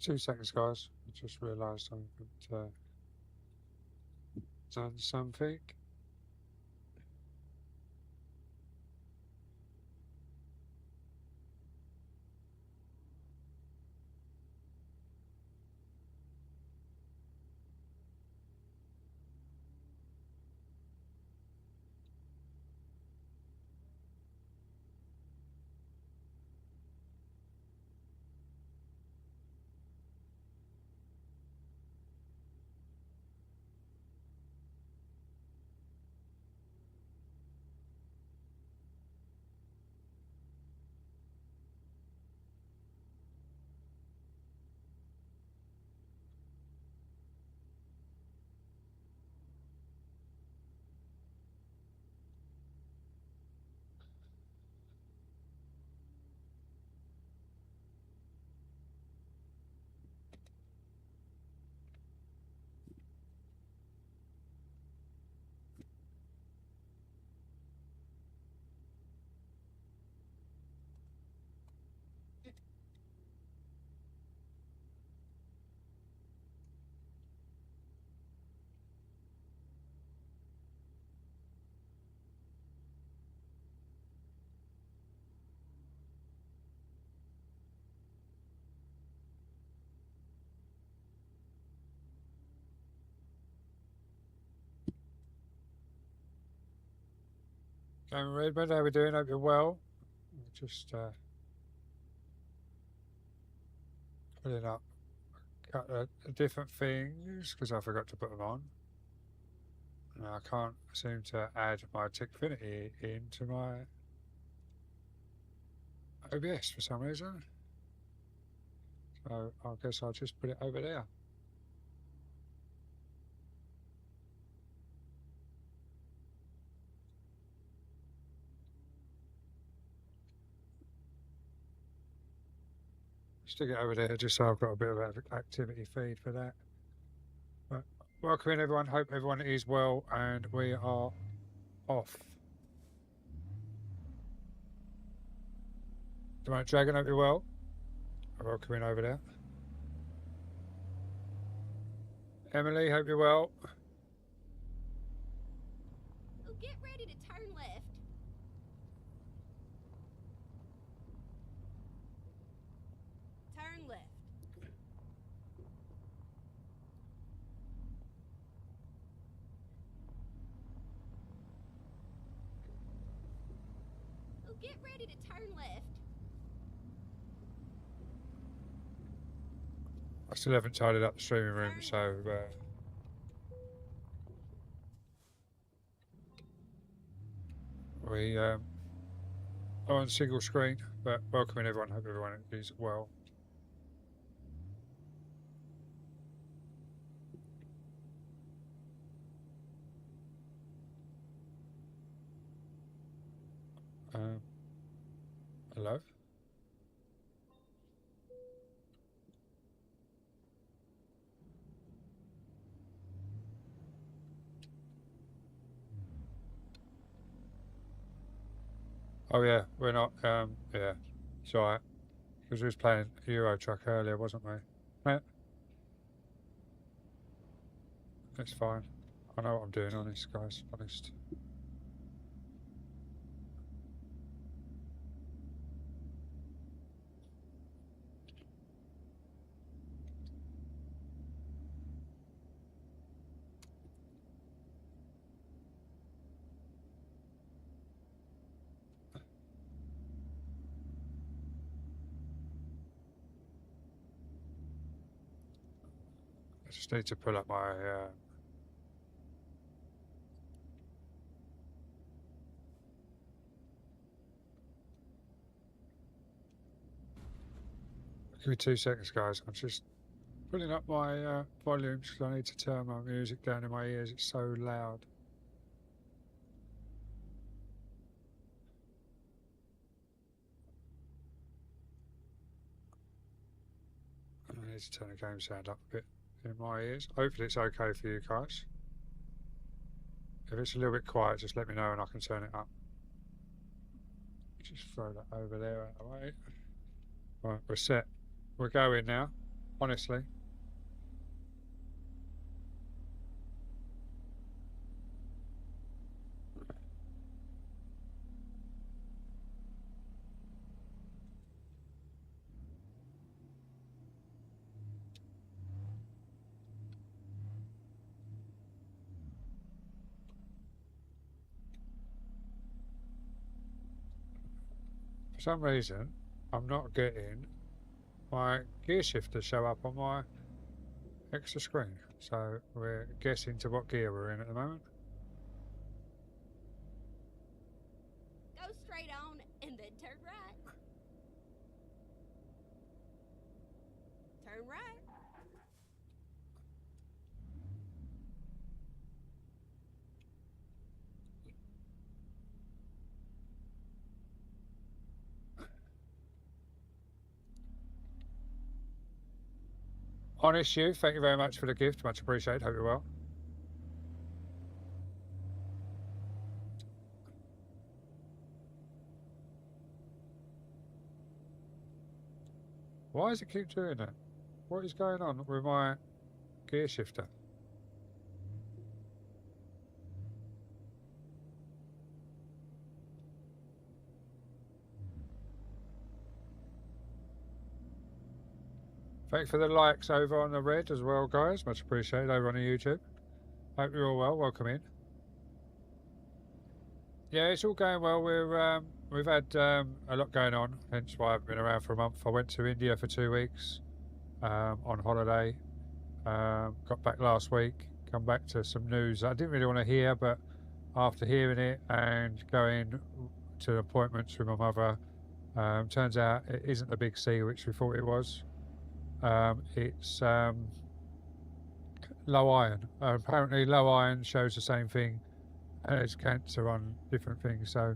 2 seconds, guys. I just realised I haven't done something. Game Redmond, how we doing? Hope you're well. Just putting up a couple of different things because I forgot to put them on. And I can't seem to add my Tickfinity into my OBS for some reason. So I guess I'll just put it over there. Stick it over there just so I've got a bit of an activity feed for that. But welcome in everyone, hope everyone is well and we are off. Demonic Dragon, hope you're well. Welcome in over there. Emily, hope you're well. Oh, get ready to turn left. Turn left. Oh, get ready to turn left. I still haven't tidied up the streaming room, so we are on single screen, but welcome in everyone, hope everyone is well. Hello? Oh yeah, we're not, yeah, it's alright. Because we was playing Euro Truck earlier, wasn't we? Yeah. It's fine. I know what I'm doing, honest, guys, honest. I just need to pull up my, give me 2 seconds, guys. I'm just pulling up my volumes because I need to turn my music down in my ears. It's so loud. I need to turn the game sound up a bit in my ears. Hopefully it's okay for you guys. If it's a little bit quiet, just let me know and I can turn it up. Just throw that over there out of the way. Right, we're set. We're going now. honestly. For some reason, I'm not getting my gear shifter show up on my extra screen. So we're guessing to what gear we're in at the moment. Go straight on and then turn right. Turn right. Honest you, thank you very much for the gift. Much appreciated. Hope you're well. Why does it keep doing that? What is going on with my gear shifter? Thanks for the likes over on the red as well, guys. Much appreciated over on the YouTube. Hope you're all well. Welcome in. Yeah, it's all going well. We've had a lot going on, hence why I've been around for a month. I went to India for 2 weeks on holiday. Got back last week. Come back to some news I didn't really want to hear, but after hearing it and going to appointments with my mother, turns out it isn't the big C which we thought it was. It's low iron. Apparently, low iron shows the same thing as cancer on different things. So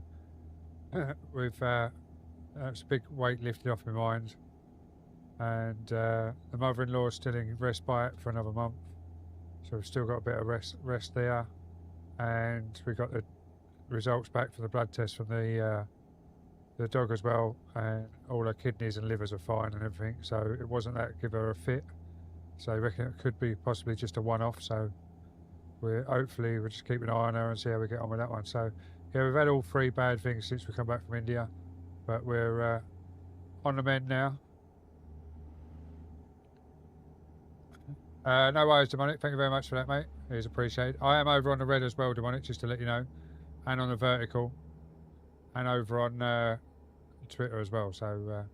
we've that's a big weight lifted off my mind. And the mother-in-law is still in respite for another month, so we've still got a bit of rest there. And we got the results back for the blood test from the dog as well, and all her kidneys and livers are fine and everything. So it wasn't that give her a fit. So I reckon it could be possibly just a one-off. So we'll just keep an eye on her and see how we get on with that one. So yeah, we've had all 3 bad things since we come back from India, but we're on the mend now. No worries, Demonic. Thank you very much for that, mate. It is appreciated. I am over on the red as well, Demonic, just to let you know, and on the vertical, and over on Twitter as well. So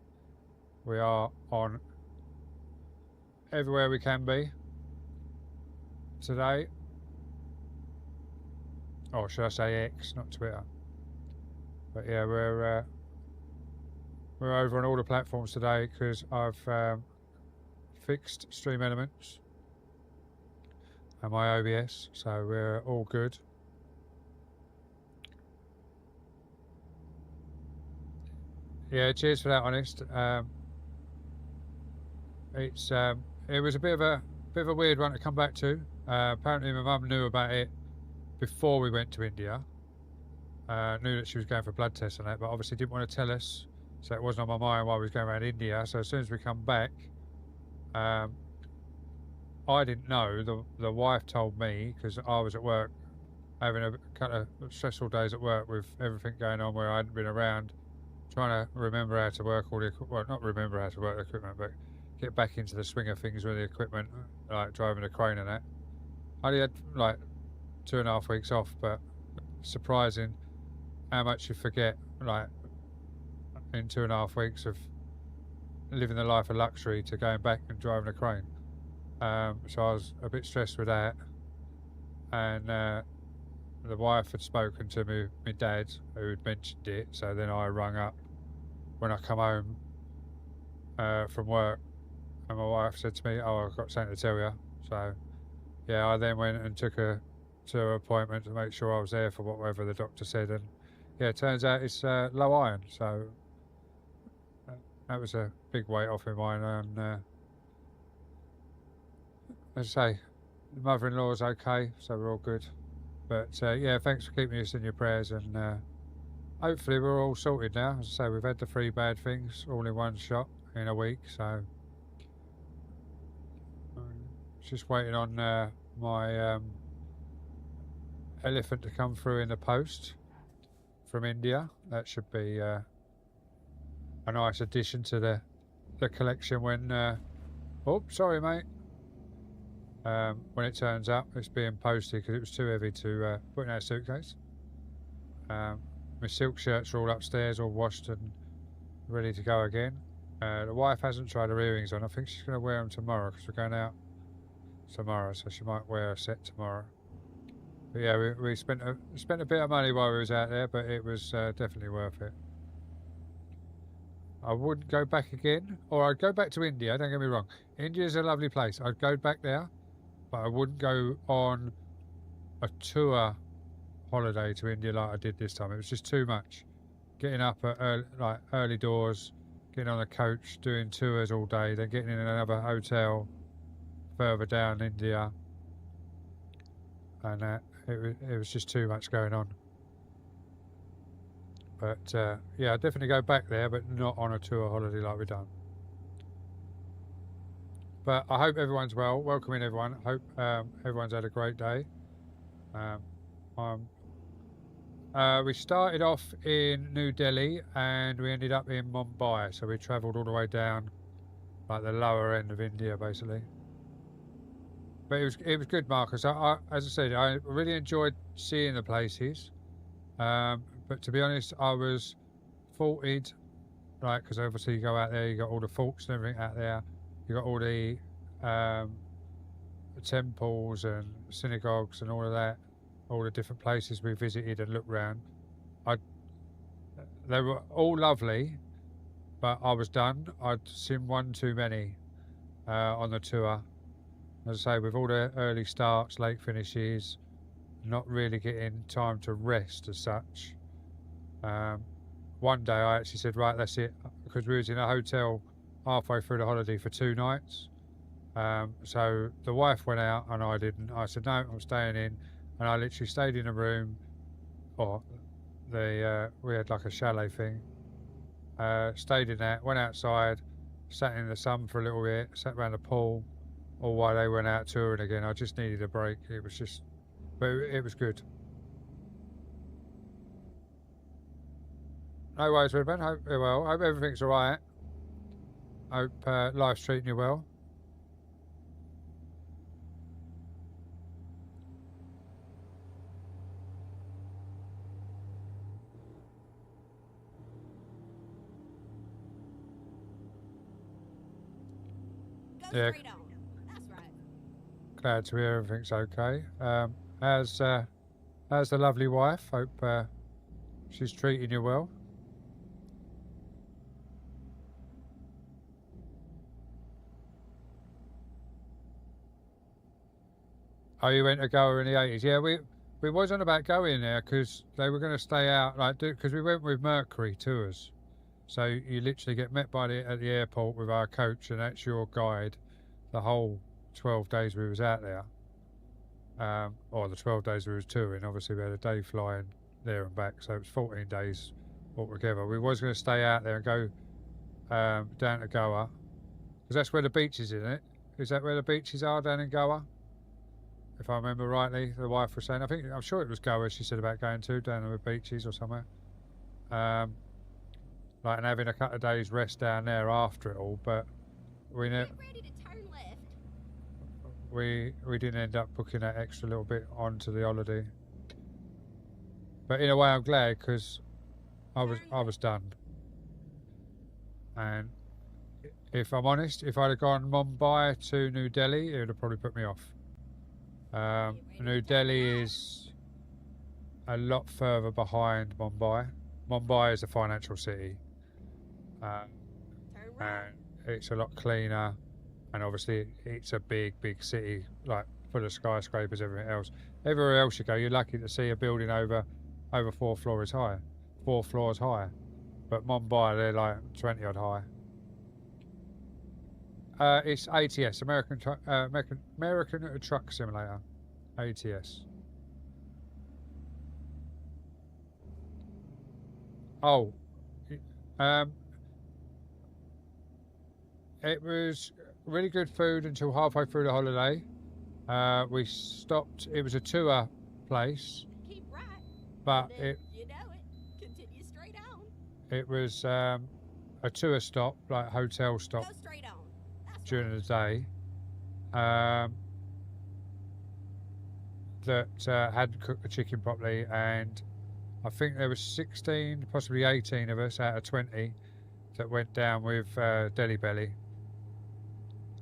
we are on everywhere we can be today. Or should I say X, not Twitter? But yeah, we're over on all the platforms today because I've fixed Stream Elements and my OBS, so we're all good. Yeah, cheers for that, Honest. It was a bit of a weird one to come back to. Apparently, my mum knew about it before we went to India. Knew that she was going for blood tests and that, but obviously didn't want to tell us, so it wasn't on my mind while we was going around India. So as soon as we come back, I didn't know. The wife told me because I was at work, having a couple of stressful days at work with everything going on where I hadn't been around, trying to remember how to work all the well, not remember how to work the equipment, but get back into the swing of things with the equipment, like driving the crane and that. I only had like 2.5 weeks off, but surprising how much you forget, like in 2.5 weeks of living the life of luxury to going back and driving a crane. So I was a bit stressed with that, and the wife had spoken to me, my dad, who had mentioned it. So then I rung up when I come home from work, and my wife said to me, "Oh, I've got something to tell you." So yeah, I then went and took her to an appointment to make sure I was there for whatever the doctor said, and yeah, it turns out it's low iron. So that was a big weight off my mind, and as I say, the mother-in-law's okay, so we're all good. But yeah, thanks for keeping us in your prayers, and hopefully we're all sorted now. As I say, we've had the 3 bad things all in one shot in a week, so Just waiting on my elephant to come through in the post from India. That should be a nice addition to the collection when. Oh, sorry, mate. When it turns up, it's being posted because it was too heavy to put in our suitcase. My silk shirts are all upstairs, all washed and ready to go again. The wife hasn't tried her earrings on. I think she's going to wear them tomorrow because we're going out tomorrow, so she might wear a set tomorrow. But yeah, we spent a bit of money while we was out there, but it was definitely worth it. I wouldn't go back again, or I'd go back to India. Don't get me wrong, India's a lovely place. I'd go back there, but I wouldn't go on a tour holiday to India like I did this time. It was just too much. Getting up at early doors, getting on a coach, doing tours all day, then getting in another hotel further down India, and it was just too much going on. But yeah, I'd definitely go back there, but not on a tour holiday like we've done. But I hope everyone's well. Welcoming everyone. Hope everyone's had a great day. We started off in New Delhi and we ended up in Mumbai. So we travelled all the way down, like the lower end of India, basically. But it was good, Marcus. As I said, I really enjoyed seeing the places. But to be honest, I was faulted, right? Because obviously you go out there, you got all the forts and everything out there. You got all the temples and synagogues and all of that, all the different places we visited and looked around. They were all lovely, but I was done. I'd seen one too many on the tour. As I say, with all the early starts, late finishes, not really getting time to rest as such. One day I actually said, right, that's it, because we was in a hotel halfway through the holiday for 2 nights. So the wife went out and I didn't. I said, no, I'm staying in. And I literally stayed in a room, or we had like a chalet thing. Stayed in that, went outside, sat in the sun for a little bit, sat around the pool, or while they went out touring again. I just needed a break. It was just, but it was good. No worries, Redman. Hope you're well. Hope everything's all right. Hope life's treating you well. Go Yeah. straight on. That's right. Glad to hear everything's okay. How's the lovely wife? Hope she's treating you well. Oh, you went to Goa in the 80s? Yeah, we wasn't about going there because they were going to stay out, like, because we went with Mercury Tours. So you literally get met at the airport with our coach, and that's your guide the whole 12 days we was out there. Or the 12 days we was touring. Obviously, we had a day flying there and back, so it was 14 days altogether. We was going to stay out there and go down to Goa, because that's where the beach is, isn't it? Is that where the beaches are, down in Goa? If I remember rightly, the wife was saying, I'm sure it was Goa she said about going to, down the beaches or somewhere. Like, and having a couple of days rest down there after it all, but we Get ready to turn left. we didn't end up booking that extra little bit onto the holiday. But in a way, I'm glad, because I was done. And if I'm honest, if I'd have gone Mumbai to New Delhi, it would have probably put me off. New Delhi is a lot further behind Mumbai. Mumbai is a financial city, Turn right. and it's a lot cleaner, and obviously it's a big city, like full of skyscrapers, everything else. Everywhere else you go, you're lucky to see a building over 4 floors high, but Mumbai, they're like 20 odd high. It's ATS, American Truck Simulator, ATS. Oh, it was really good food until halfway through the holiday. We stopped. It was a tour place, Keep right, but and then you know it. Continue straight on. it was a tour stop, like hotel stop Go straight on. That's during right. the day. Um, that hadn't cooked the chicken properly, and I think there was 16, possibly 18 of us out of 20 that went down with Deli Belly.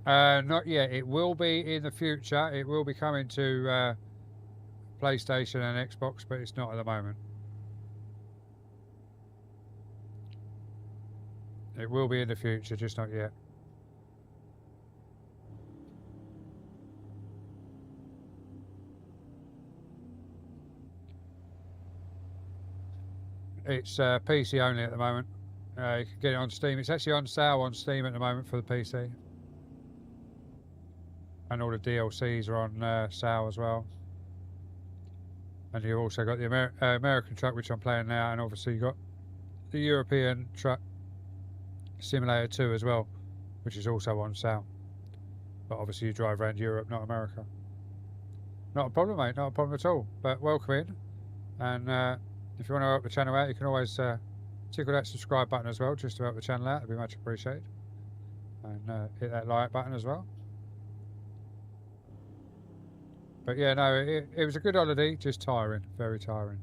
Not yet. It will be in the future. It will be coming to PlayStation and Xbox, but it's not at the moment. It will be in the future, just not yet. It's PC only at the moment. You can get it on Steam. It's actually on sale on Steam at the moment for the PC. And all the DLCs are on sale as well. And you've also got the American truck, which I'm playing now, and obviously you've got the European truck simulator 2 as well, which is also on sale. But obviously you drive around Europe, not America. Not a problem, mate. Not a problem at all. But welcome in. And if you want to help the channel out, you can always tickle that subscribe button as well, just to help the channel out. It'd be much appreciated. And hit that like button as well. But yeah, no, it was a good holiday, just tiring, very tiring.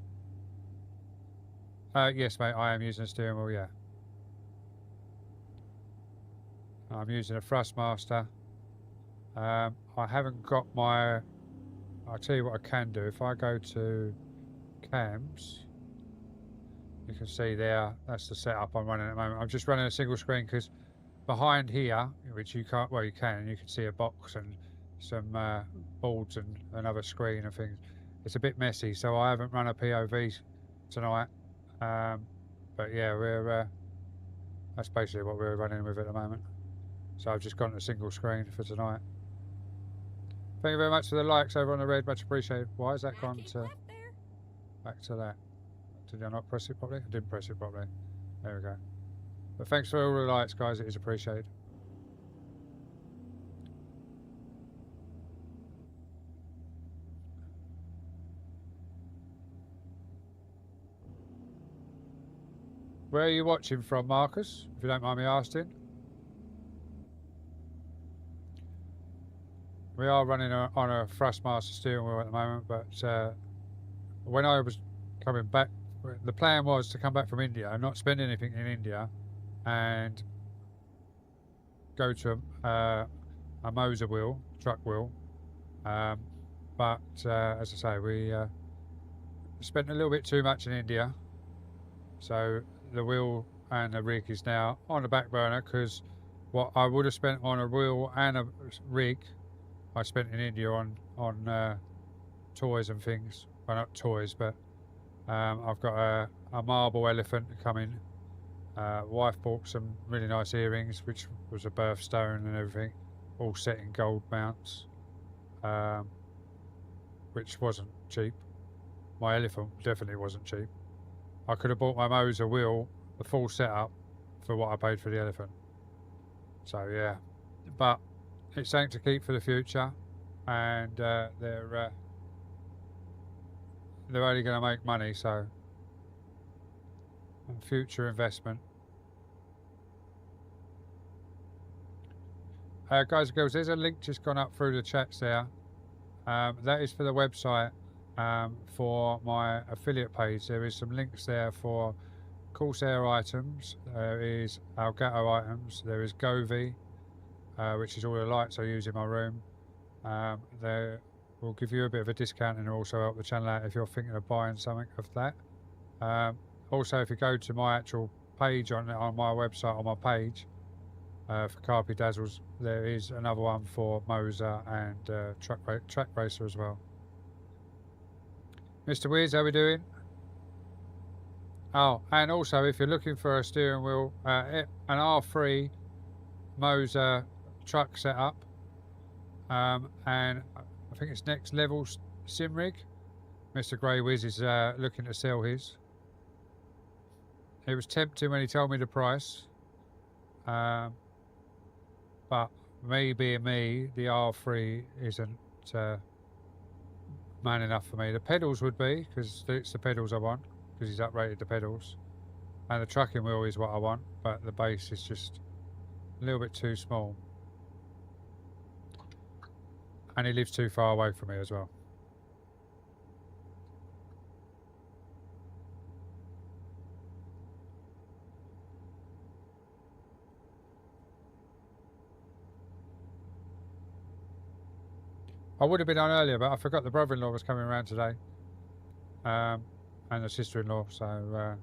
Yes, mate, I am using a steering wheel, yeah. I'm using a Thrustmaster. I haven't got my... I'll tell you what I can do. If I go to cams, you can see there, that's the setup I'm running at the moment. I'm just running a single screen because behind here, which you can't, well, you can see a box and some boards and another screen and things. It's a bit messy, so I haven't run a POV tonight. But yeah, that's basically what we're running with at the moment. So I've just gone to a single screen for tonight. Thank you very much for the likes over on the red, much appreciated. Why has that Now gone keep to left there. back to that? Did I not press it properly? I didn't press it properly. There we go. But thanks for all the likes, guys. It is appreciated. Where are you watching from, Marcus? If you don't mind me asking. We are running on a Thrustmaster steering wheel at the moment, but when I was coming back, the plan was to come back from India and not spend anything in India and go to a Moser wheel, truck wheel. But as I say, we spent a little bit too much in India. So the wheel and the rig is now on the back burner because what I would have spent on a wheel and a rig, I spent in India on toys and things. Well, not toys, but I've got a marble elephant coming. Wife bought some really nice earrings, which was a birthstone and everything, all set in gold mounts, which wasn't cheap. My elephant definitely wasn't cheap. I could have bought my Moser wheel, the full setup, for what I paid for the elephant. So yeah, but it's something to keep for the future, and they're only going to make money, so future investment. Guys and girls, there's a link just gone up through the chats there. That is for the website for my affiliate page. There is some links there for Corsair items. There is Elgato items. There is Govee, which is all the lights I use in my room. They will give you a bit of a discount and also help the channel out if you're thinking of buying something of that. Also, if you go to my actual page on my website, on my page for Carpy Dazzles, there is another one for Moser and Track Racer as well. Mr. Wiz, how we doing? Oh, and also if you're looking for a steering wheel, an R3 Moser truck setup, and I think it's Next Level sim rig. Mr. Grey Wiz is looking to sell his. It was tempting when he told me the price, but me being me, the R3 isn't man enough for me. The pedals would be, because it's the pedals I want, because he's uprated the pedals. And the trucking wheel is what I want, but the base is just a little bit too small. And he lives too far away from me as well. I would have been on earlier, but I forgot the brother-in-law was coming around today. And the sister-in-law, so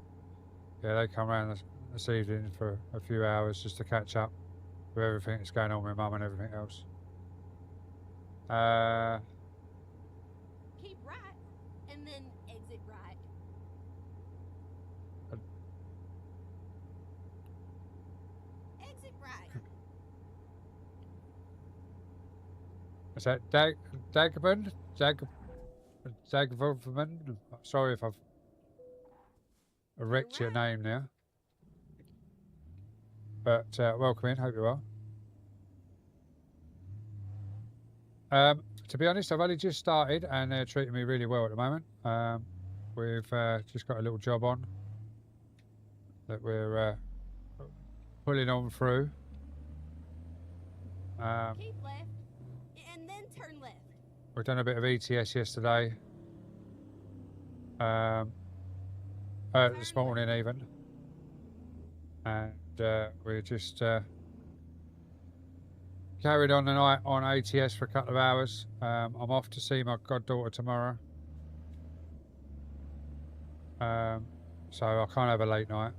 yeah, they come around this evening for a few hours just to catch up with everything that's going on with Mum and everything else. Keep right, and then exit right. Exit right. Is that Dagman? Dagman? Sorry if I've wrecked your name now. But welcome in, hope you're well. To be honest, I've only just started and they're treating me really well at the moment. We've just got a little job on that we're pulling on through. Keep left, and then turn left. We've done a bit of ATS yesterday. This morning even. And we're just carried on the night on ATS for a couple of hours. I'm off to see my goddaughter tomorrow. So I can't have a late night.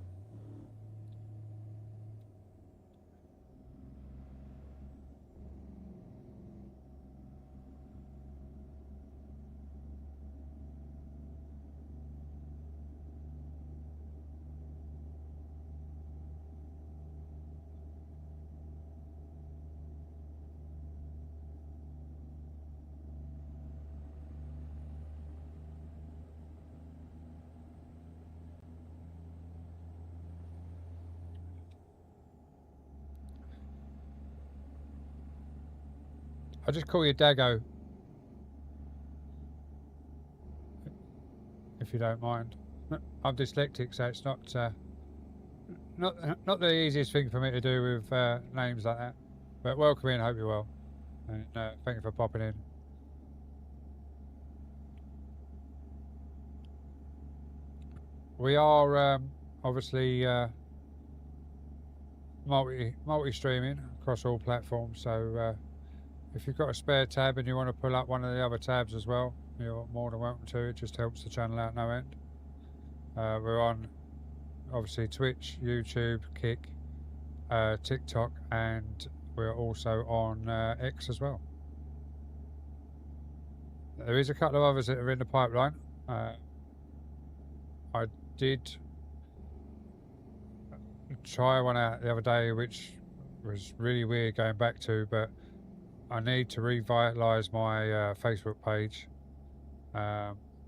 I'll just call you Dago, if you don't mind. I'm dyslexic, so it's not the easiest thing for me to do with names like that. But welcome in, hope you're well, and thank you for popping in. We are obviously multi-streaming across all platforms, so if you've got a spare tab and you want to pull up one of the other tabs as well, you're more than welcome to. It just helps the channel out no end. We're on obviously Twitch, YouTube, Kick, TikTok, and we're also on X as well. There is a couple of others that are in the pipeline. I did try one out the other day, which was really weird going back to, but I need to revitalise my Facebook page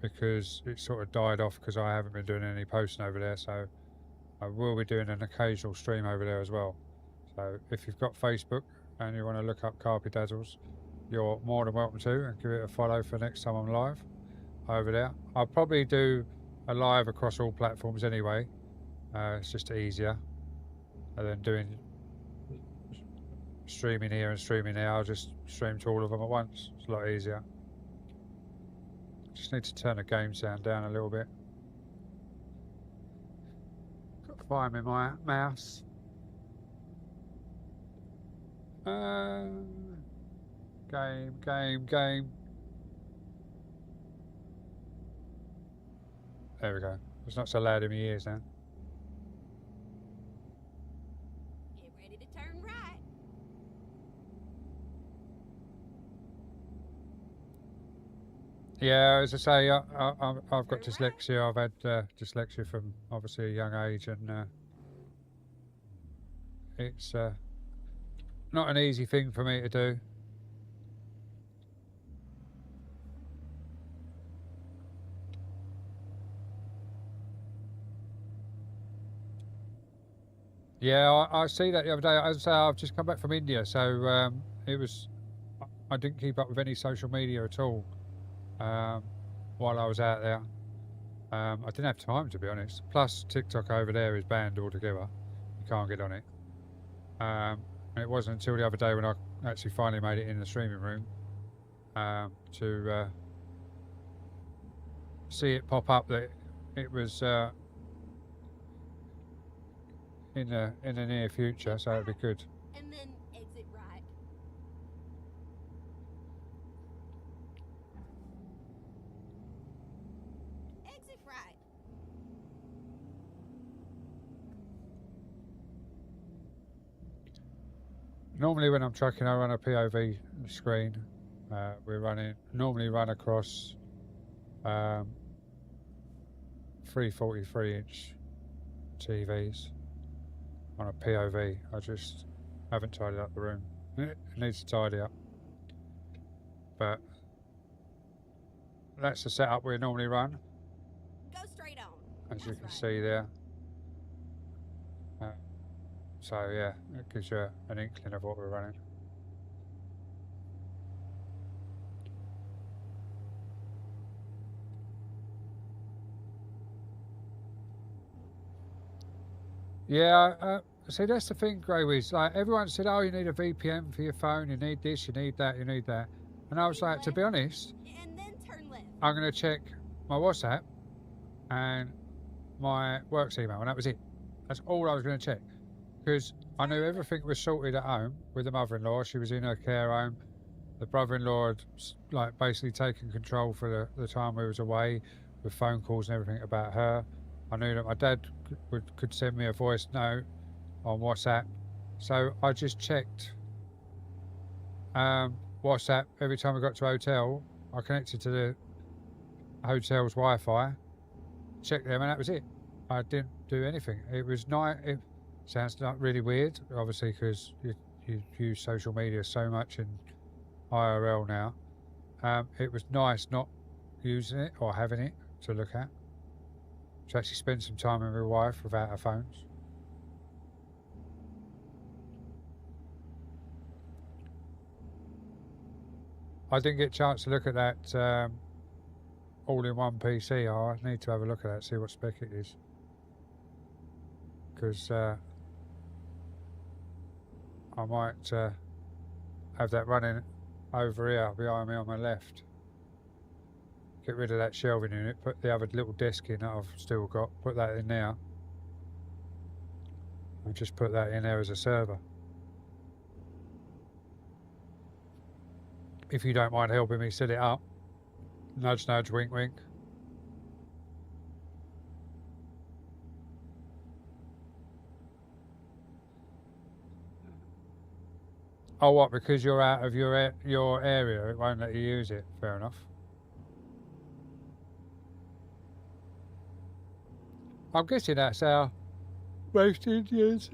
because it sort of died off because I haven't been doing any posting over there, so I will be doing an occasional stream over there as well. So if you've got Facebook and you want to look up Carpy Dazzles, you're more than welcome to, and give it a follow for next time I'm live over there. I'll probably do a live across all platforms anyway. It's just easier than doing streaming here and streaming there. I'll just stream to all of them at once. It's a lot easier. Just need to turn the game sound down a little bit. Got to find me my mouse. Game. There we go. It's not so loud in my ears now. Get ready to turn right. Yeah, as I say, I've got dyslexia. I've had dyslexia from obviously a young age, and it's not an easy thing for me to do. Yeah, I see that the other day. As I say, I've just come back from India, so it was I didn't keep up with any social media at all while I was out there. I didn't have time, to be honest. Plus, TikTok over there is banned altogether. You can't get on it. And it wasn't until the other day when I actually finally made it in the streaming room to see it pop up that it was in the near future, so it'd be good. And then exit right. Exit right. Normally when I'm trucking, I run a POV screen. Normally run across 343-inch TVs on a POV. I just haven't tidied up the room. It needs to tidy up. But that's the setup we normally run. Go straight on. As you That's can right. see there. So yeah, it gives you an inkling of what we're running. Yeah, see that's the thing, Greywiz. Like everyone said, oh, you need a VPN for your phone, you need this, you need that, you need that. And I was like, to be honest, And then turn left. I'm going to check my WhatsApp and my work's email, and that was it. That's all I was going to check. Because I knew everything was sorted at home with the mother-in-law. She was in her care home. The brother-in-law had like basically taken control for the time we was away with phone calls and everything about her. I knew that my dad could send me a voice note on WhatsApp. So I just checked WhatsApp every time we got to a hotel. I connected to the hotel's Wi-Fi, checked them, and that was it. I didn't do anything. It was nice. It sounds not really weird, obviously, because you use social media so much in IRL now. It was nice not using it or having it to look at. To actually spend some time with my wife without our phones. I didn't get a chance to look at that all-in-one PC. I need to have a look at that, see what spec it is. Because I might have that running over here behind me on my left. Get rid of that shelving unit, put the other little desk in that I've still got, put that in there. And just put that in there as a server. If you don't mind helping me set it up. Nudge, nudge, wink, wink. Oh, what? Because you're out of your area, it won't let you use it. Fair enough. I'm guessing that's how most Indians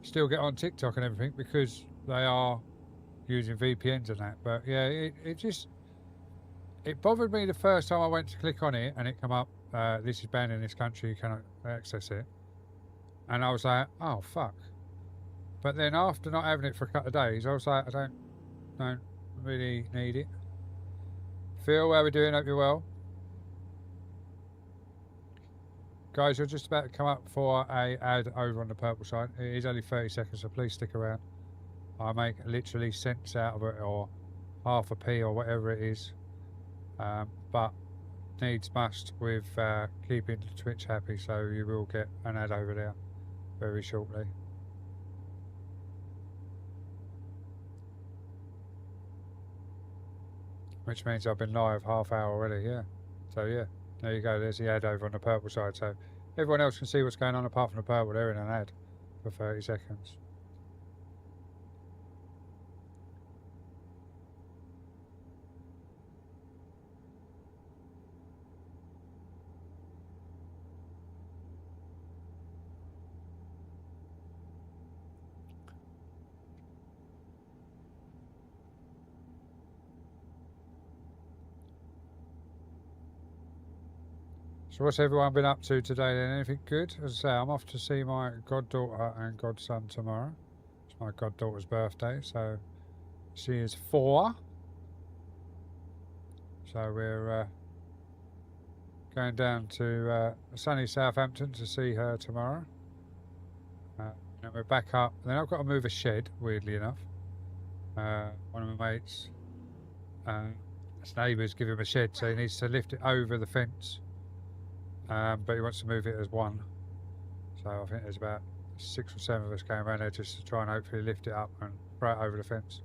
still get on TikTok and everything because they are using VPNs and that. But yeah, it bothered me the first time I went to click on it and it come up, this is banned in this country, you cannot access it. And I was like, oh fuck. But then after not having it for a couple of days, I was like, I don't really need it. Phil, how are we doing? Hope you're well. Guys, you're just about to come up for a ad over on the purple side. It is only 30 seconds, so please stick around. I make literally cents out of it, or half a p, or whatever it is. But needs must with keeping Twitch happy, so you will get an ad over there very shortly. Which means I've been live half hour already, yeah. So yeah. There you go, there's the ad over on the purple side, so everyone else can see what's going on apart from the purple. They're in an ad for 30 seconds. So what's everyone been up to today then? Anything good? As I say, I'm off to see my goddaughter and godson tomorrow. It's my goddaughter's birthday, so She is 4. So we're going down to sunny Southampton to see her tomorrow. And we're back up. Then I've got to move a shed, weirdly enough. One of my mates, his neighbours give him a shed, so he needs to lift it over the fence. But he wants to move it as one. So I think there's about 6 or 7 of us going around there just to try and hopefully lift it up and throw it over the fence.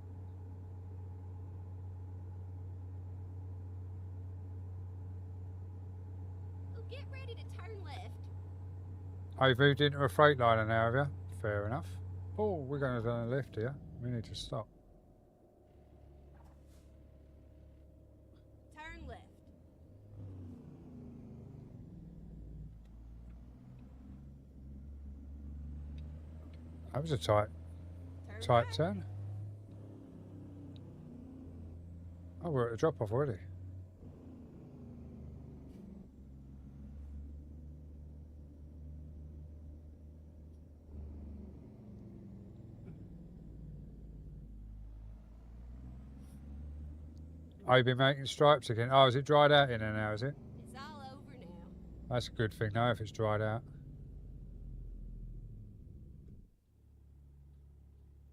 Well, get ready to turn left. Oh, you've moved into a freight liner now, have you? Fair enough. Oh, we're going to go on the left here. We need to stop. Turn left. That was a tight Turn right. turn. Oh, we're at the drop-off already. Oh, you've been making stripes again. Oh, is it dried out in there now, is it? It's all over now. That's a good thing now if it's dried out.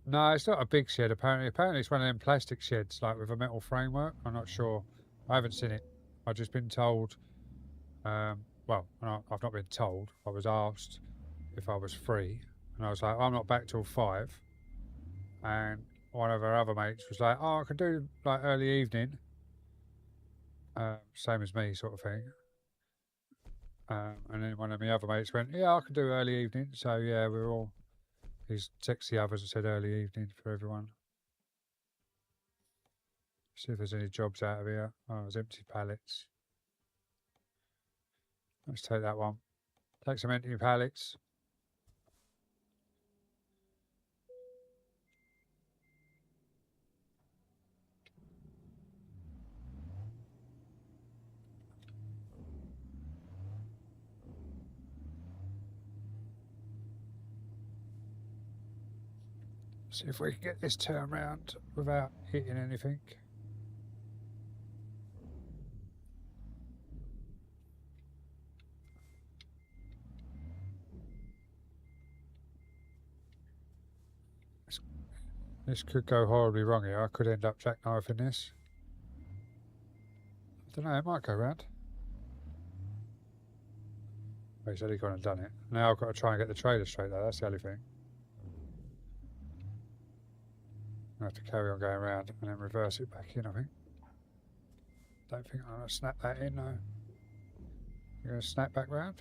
No, it's not a big shed apparently. Apparently it's one of them plastic sheds, like with a metal framework. I'm not sure. I haven't seen it. I've just been told, well, I've not been told. I was asked if I was free. And I was like, I'm not back till 5. And one of our other mates was like, oh, I can do like early evening. Same as me sort of thing. And then one of my other mates went, yeah, I can do early evening. So yeah, we're all... He's texted the others and said early evening for everyone. See if there's any jobs out of here. Oh, there's empty pallets. Let's take that one. Take some empty pallets. See if we can get this turned round without hitting anything. This could go horribly wrong here. I could end up jackknifing this. I don't know, it might go round. Oh, he's already gone and done it. Now I've got to try and get the trailer straight though, that's the only thing. I have to carry on going around and then reverse it back in, I think. Don't think I'm going to snap that in, no. You're going to snap back round?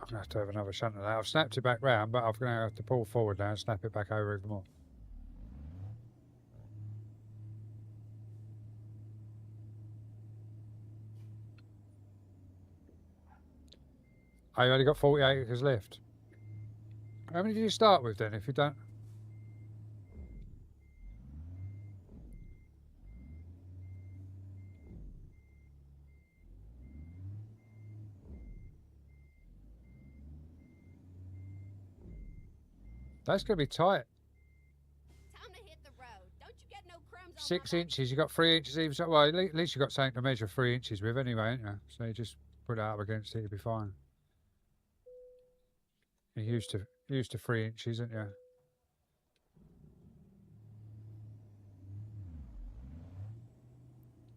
I'm going to have another shunt of that. I've snapped it back round, but I'm going to have to pull forward now and snap it back over even more. Oh, you only got 48 acres left. How many do you start with then, if you don't? That's going to be tight. Time to hit the road. Don't you get no crumbs on 6 my inches, you got 3 inches even. So, well, at least you got something to measure 3 inches with anyway, ain't you? So you just put it up against it, you'll be fine. You're used to 3 inches, aren't you?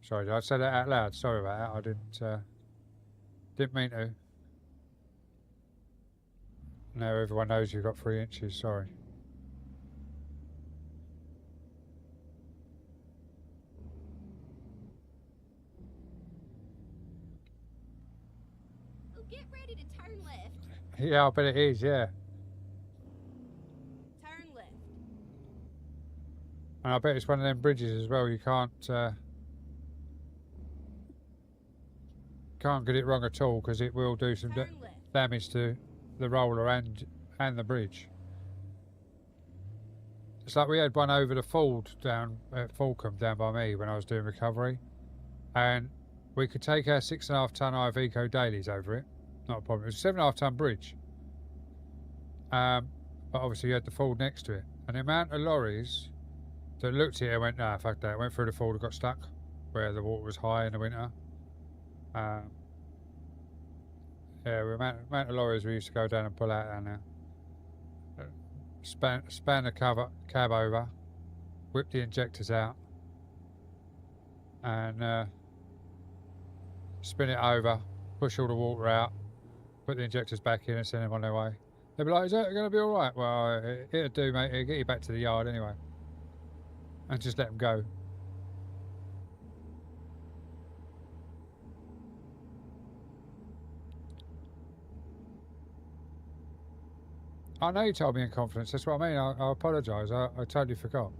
Sorry, I said that out loud. Sorry about that. I didn't mean to. Now everyone knows you've got 3 inches. Sorry. Well, get ready to turn left. Yeah, I bet it is. Yeah. Turn left. And I bet it's one of them bridges as well. You can't get it wrong at all because it will do some damage to the roller and the bridge. It's like we had one over the Ford down at Fulcum down by me when I was doing recovery, and we could take our 6.5 ton Iveco dailies over it. Not a problem. It was a 7.5 ton bridge, But obviously you had the Ford next to it. And the amount of lorries that looked at it and went, nah, fuck that. Went through the Ford and got stuck where the water was high in the winter. Yeah, the amount of lorries we used to go down and pull out down there. Span the cab over, whip the injectors out, and spin it over, push all the water out, put the injectors back in and send them on their way. They'd be like, is that going to be all right? Well, it'll do, mate. It'll get you back to the yard anyway. And just let them go. I know you told me in confidence. That's what I mean. I apologise. I totally forgot.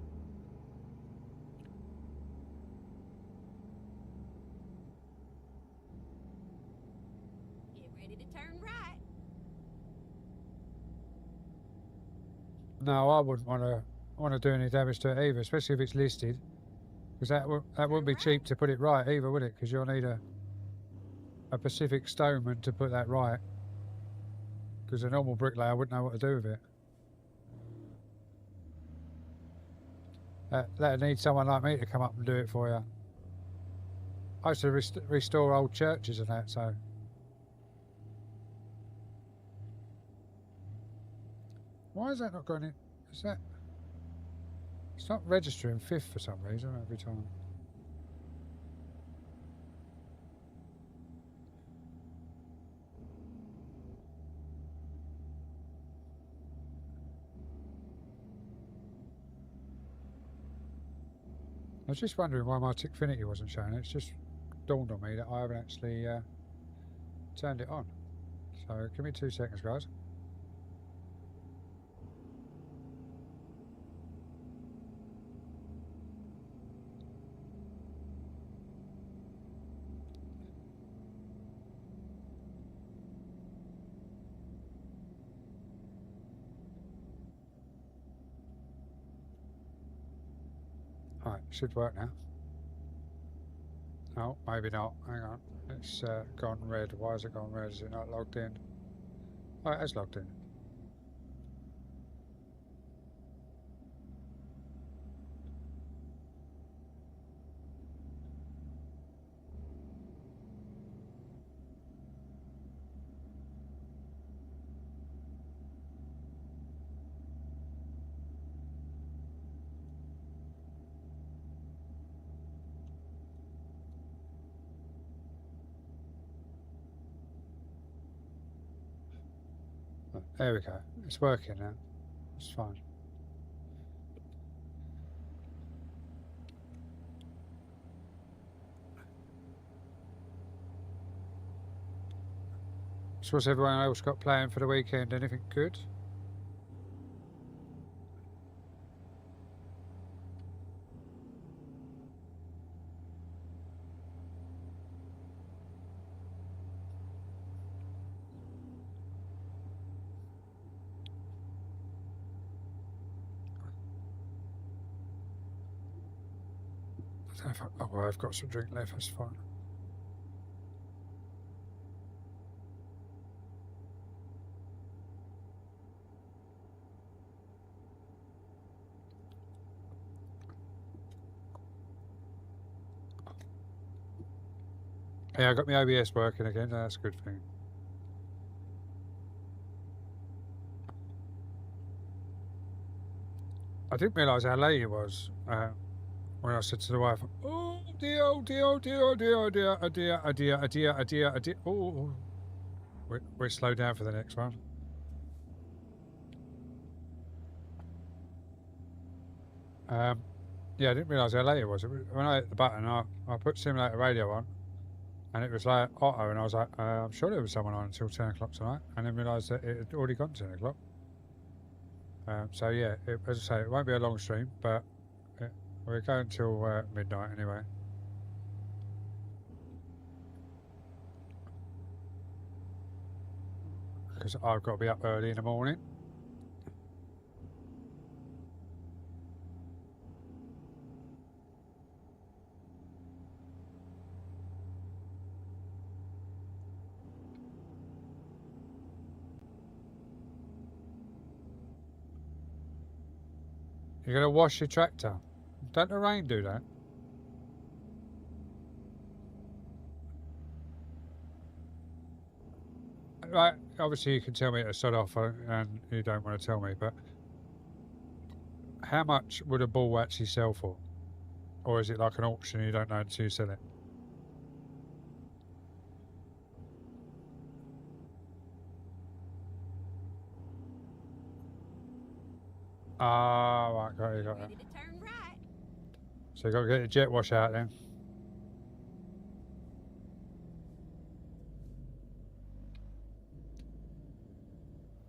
Get ready to turn right. No, I wouldn't want to do any damage to it either, especially if it's listed. Because that wouldn't be cheap to put it right either, would it? Because you'll need a Pacific Stoneman to put that right. Because a normal bricklayer wouldn't know what to do with it. That'd need someone like me to come up and do it for you. I used to restore old churches and that, so. Why is that not going in? Is that? It's not registering fifth for some reason every time. I was just wondering why my Tickfinity wasn't showing. It's just dawned on me that I haven't actually turned it on. So give me 2 seconds, guys. Right, should work now. Oh, maybe not. Hang on. It's gone red. Why has it gone red? Is it not logged in? Oh, it has logged in. There we go. It's working now. It's fine. So what's everyone else got planned for the weekend? Anything good? Oh, well, I've got some drink left. That's fine. Yeah, I got my OBS working again. That's a good thing. I didn't realise how late it was when I said to the wife, "Oh dear, oh dear, oh dear, oh dear, oh dear, oh dear, oh dear, oh dear, oh dear, oh dear." Oh, we're slow down for the next one. Yeah, I didn't realise how late it was. When I hit the button, I put simulator radio on, and it was like auto, and I was like, I'm sure there was someone on until 10 o'clock tonight, and then realised that it had already gone 10 o'clock. So yeah, as I say, it won't be a long stream, but we're going till midnight anyway. Because I've got to be up early in the morning. You're going to wash your tractor. Don't the rain do that? Right, obviously you can tell me to sod off and you don't want to tell me, but how much would a ball actually sell for? Or is it like an auction and you don't know until you sell it? Ah, right, got it. Ready to turn right. So you got to get the jet wash out then.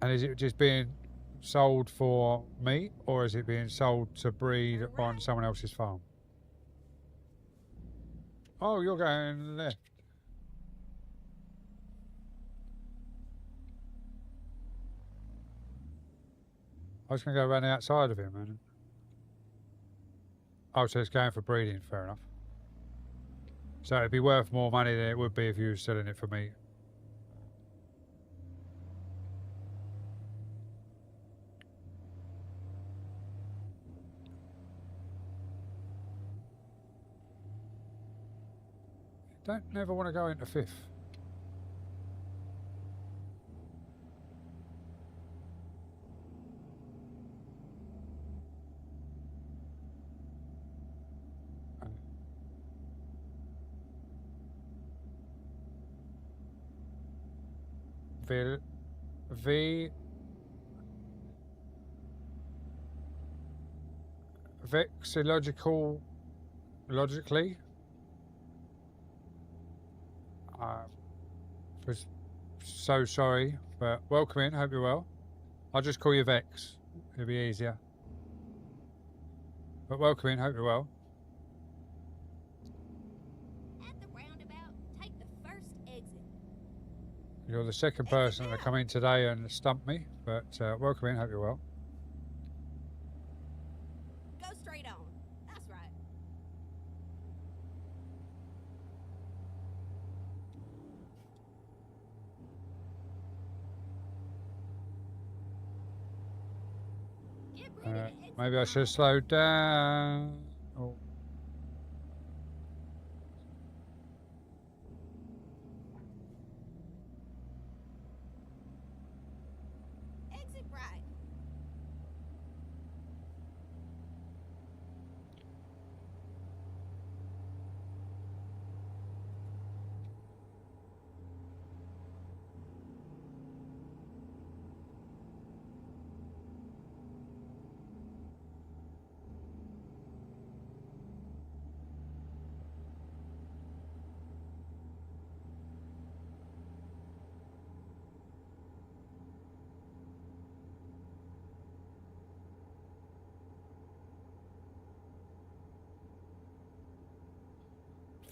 And is it just being sold for meat, or is it being sold to breed on someone else's farm? Oh, you're going left. I was going to go around the outside of him, man. Oh, so it's going for breeding, fair enough. So it'd be worth more money than it would be if you were selling it for meat. Don't never want to go into fifth. V Vexillogically. Was so sorry, but welcome in. Hope you're well. I'll just call you Vex. It'll be easier. But welcome in. Hope you're well. At the roundabout, take the first exit. You're the second person to come in today and stump me, but welcome in. Hope you're well. Go straight on. That's right. Get ready to exit Maybe I should have right. slowed down. Oh. Exit right.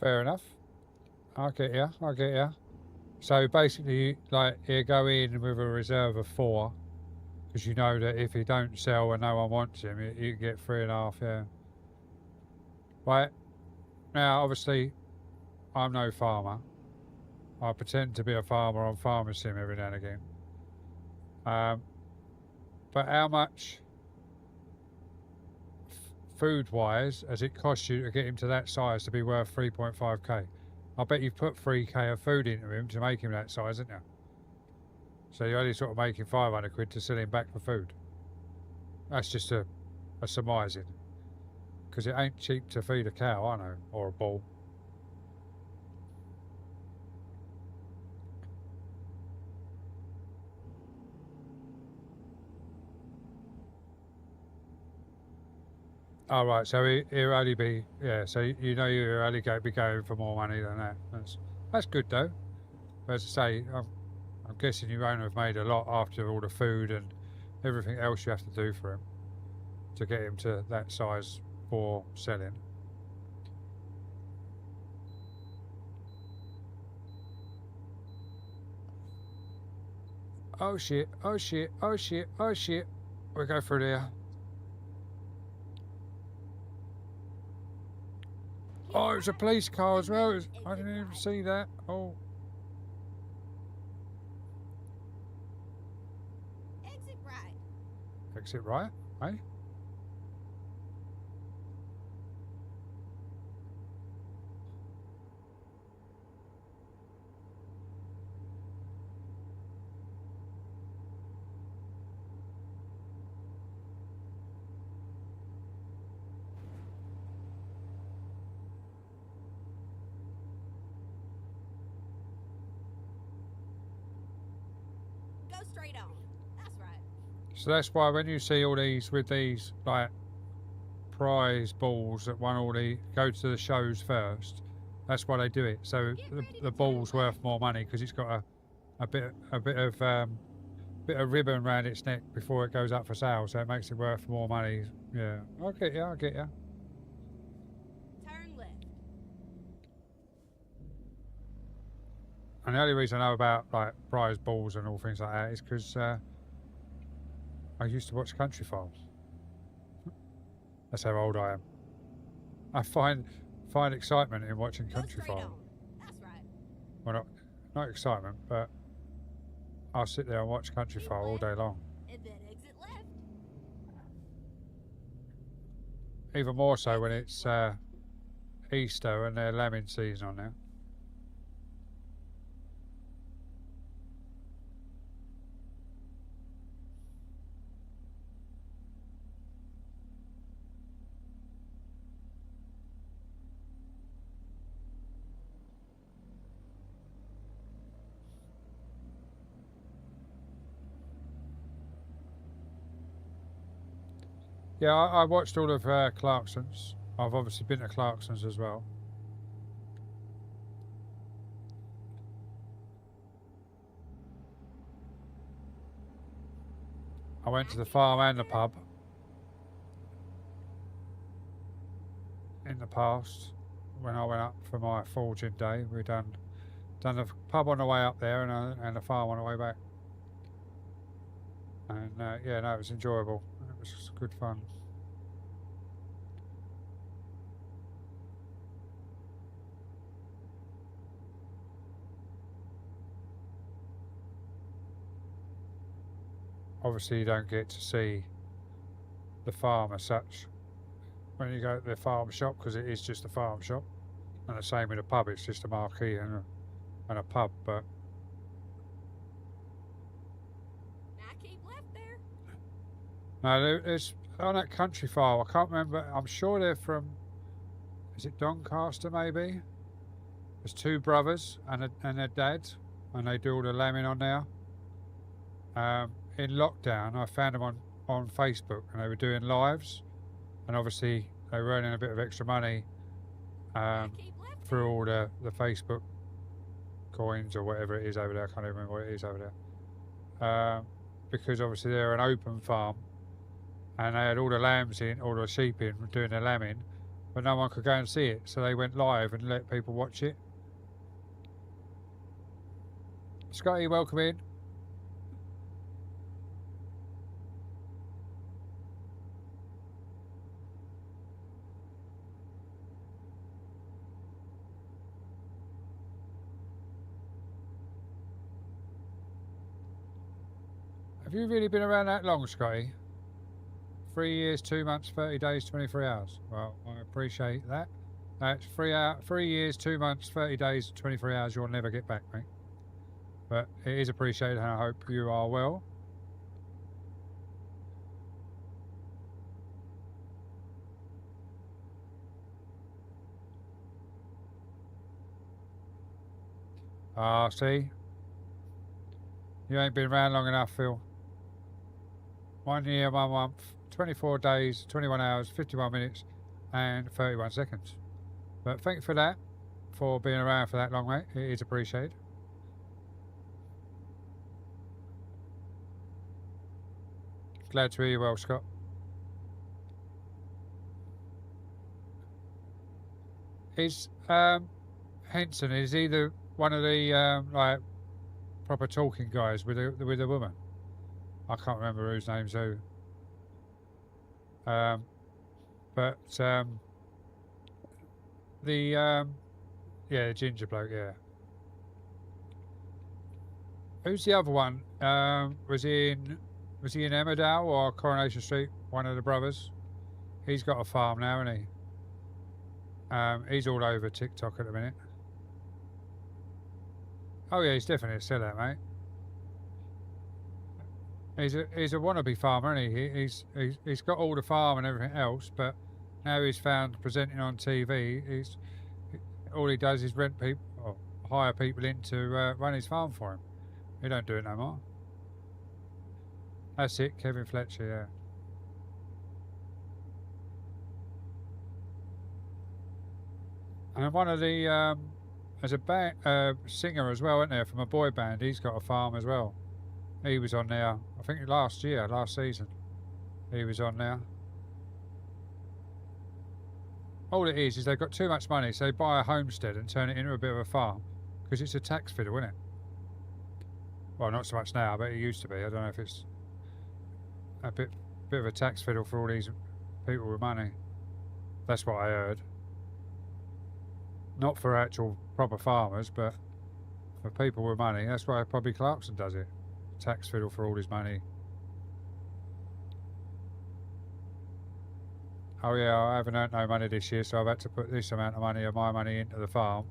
Fair enough. I'll get you. So basically, like, you go in with a reserve of 4, because you know that if you don't sell and no one wants him, you get 3.5. Yeah. Right. Now, obviously, I'm no farmer. I pretend to be a farmer on Farmer Sim every now and again. But how much food-wise has it cost you to get him to that size to be worth 3.5k? I bet you've put 3k of food into him to make him that size, haven't you? So you're only sort of making 500 quid to sell him back for food. That's just a surmising. Because it ain't cheap to feed a cow, I know, or a bull. Oh, right, so he'll only be, yeah, so you know you'll only be going for more money than that. That's good, though. But as I say, I'm guessing you won't have made a lot after all the food and everything else you have to do for him to get him to that size for selling. Oh shit, oh shit, oh shit, oh shit. We go through there. Oh, it was a police car as well. I didn't even see that. Oh. Exit right. Exit right, eh? straight on. That's right. So that's why when you see all these with these like prize balls that won all the go to the shows first, that's why they do it. So the ball's worth more money because it's got a bit of ribbon around its neck before it goes up for sale, so it makes it worth more money. Yeah, I get you. Turn left. And the only reason I know about like prize balls and all things like that is because I used to watch Country Files. That's how old I am. I find excitement in watching Country Files. That's right. Well, not excitement, but I'll sit there and watch Country File all day long. And then exit left. Even more so when it's Easter and they're lambing season on now. Yeah, I watched all of Clarkson's. I've obviously been to Clarkson's as well. I went to the farm and the pub in the past when I went up for my forging day. We done the pub on the way up there and the farm on the way back. And yeah, no, it was enjoyable. It was just good fun. Obviously, you don't get to see the farm as such when you go to the farm shop because it is just a farm shop. And the same with a pub, it's just a marquee and a pub. But Now keep left there. no, it's on that Country File. I can't remember. I'm sure they're from. Is it Doncaster? Maybe. There's two brothers and their dad, and they do all the lambing on there. In lockdown, I found them on Facebook, and they were doing lives, and obviously they were earning a bit of extra money through all the Facebook coins or whatever it is over there. I can't even remember what it is over there. Because obviously they're an open farm, and they had all the lambs in, all the sheep in, doing their lambing, but no one could go and see it, so they went live and let people watch it. Scotty, welcome in. Have you really been around that long, Scotty? 3 years, 2 months, 30 days, 23 hours. Well, I appreciate that. That's 3 years, 2 months, 30 days, 23 hours you'll never get back, mate. But it is appreciated, and I hope you are well. See? You ain't been around long enough, Phil. 1 year, 1 month, 24 days, 21 hours, 51 minutes, and 31 seconds. But thank you for that, for being around for that long, mate. It is appreciated. Glad to hear you well, Scott. Is Henson, is he one of the like proper talking guys with a woman? I can't remember whose name's who. But the ginger bloke, yeah. Who's the other one? Was he in Emmerdale or Coronation Street? One of the brothers. He's got a farm now, hasn't he? He's all over TikTok at the minute. Oh yeah, he's definitely a sellout, mate. He's a wannabe farmer, isn't he? He's got all the farm and everything else, but now he's found presenting on TV. All he does is hire people in to run his farm for him. He don't do it no more. That's it, Kevin Fletcher, yeah. And one of the, there's a singer as well, isn't there, from a boy band. He's got a farm as well. He was on there, I think last season. He was on there. All it is they've got too much money, so they buy a homestead and turn it into a bit of a farm because it's a tax fiddle, isn't it? Well, not so much now, but it used to be. I don't know if it's a bit of a tax fiddle for all these people with money. That's what I heard. Not for actual proper farmers, but for people with money. That's why probably Clarkson does it. Tax fiddle for all his money. Oh yeah, I haven't earned no money this year, so I've had to put this amount of money of my money into the farm.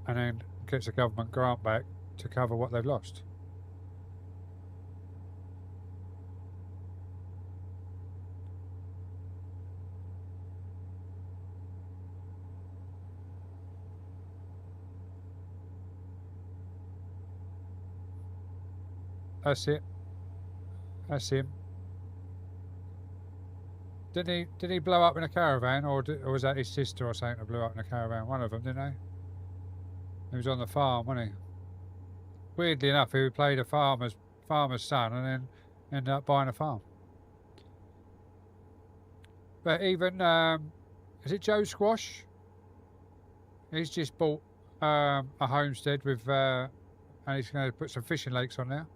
And then gets a government grant back to cover what they've lost. That's it. That's him. Did he blow up in a caravan, or was that his sister or something that blew up in a caravan? One of them, didn't they? He was on the farm, wasn't he? Weirdly enough, he played a farmer's son and then ended up buying a farm. But even is it Joe Squash? He's just bought a homestead with and he's going to put some fishing lakes on there.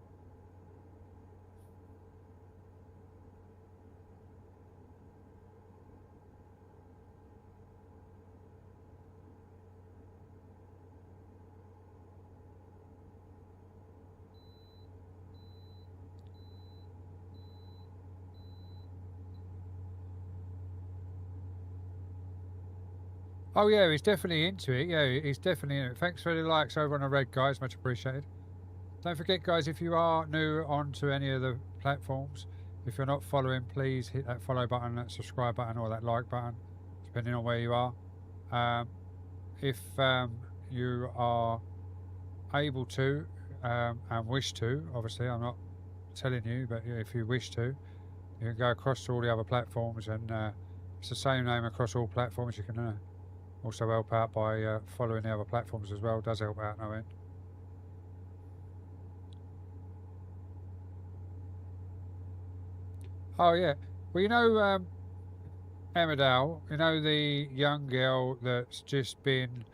Oh yeah, he's definitely into it. Yeah, he's definitely into it. Thanks for the likes over on the red, guys. Much appreciated. Don't forget, guys, if you are new onto any of the platforms, if you're not following, please hit that follow button, that subscribe button, or that like button, depending on where you are. If you are able to and wish to, obviously, I'm not telling you, but if you wish to, you can go across to all the other platforms, and it's the same name across all platforms. You can also help out by following the other platforms as well. It does help out no end. Oh yeah, well you know Emmerdale, you know the young girl that's just been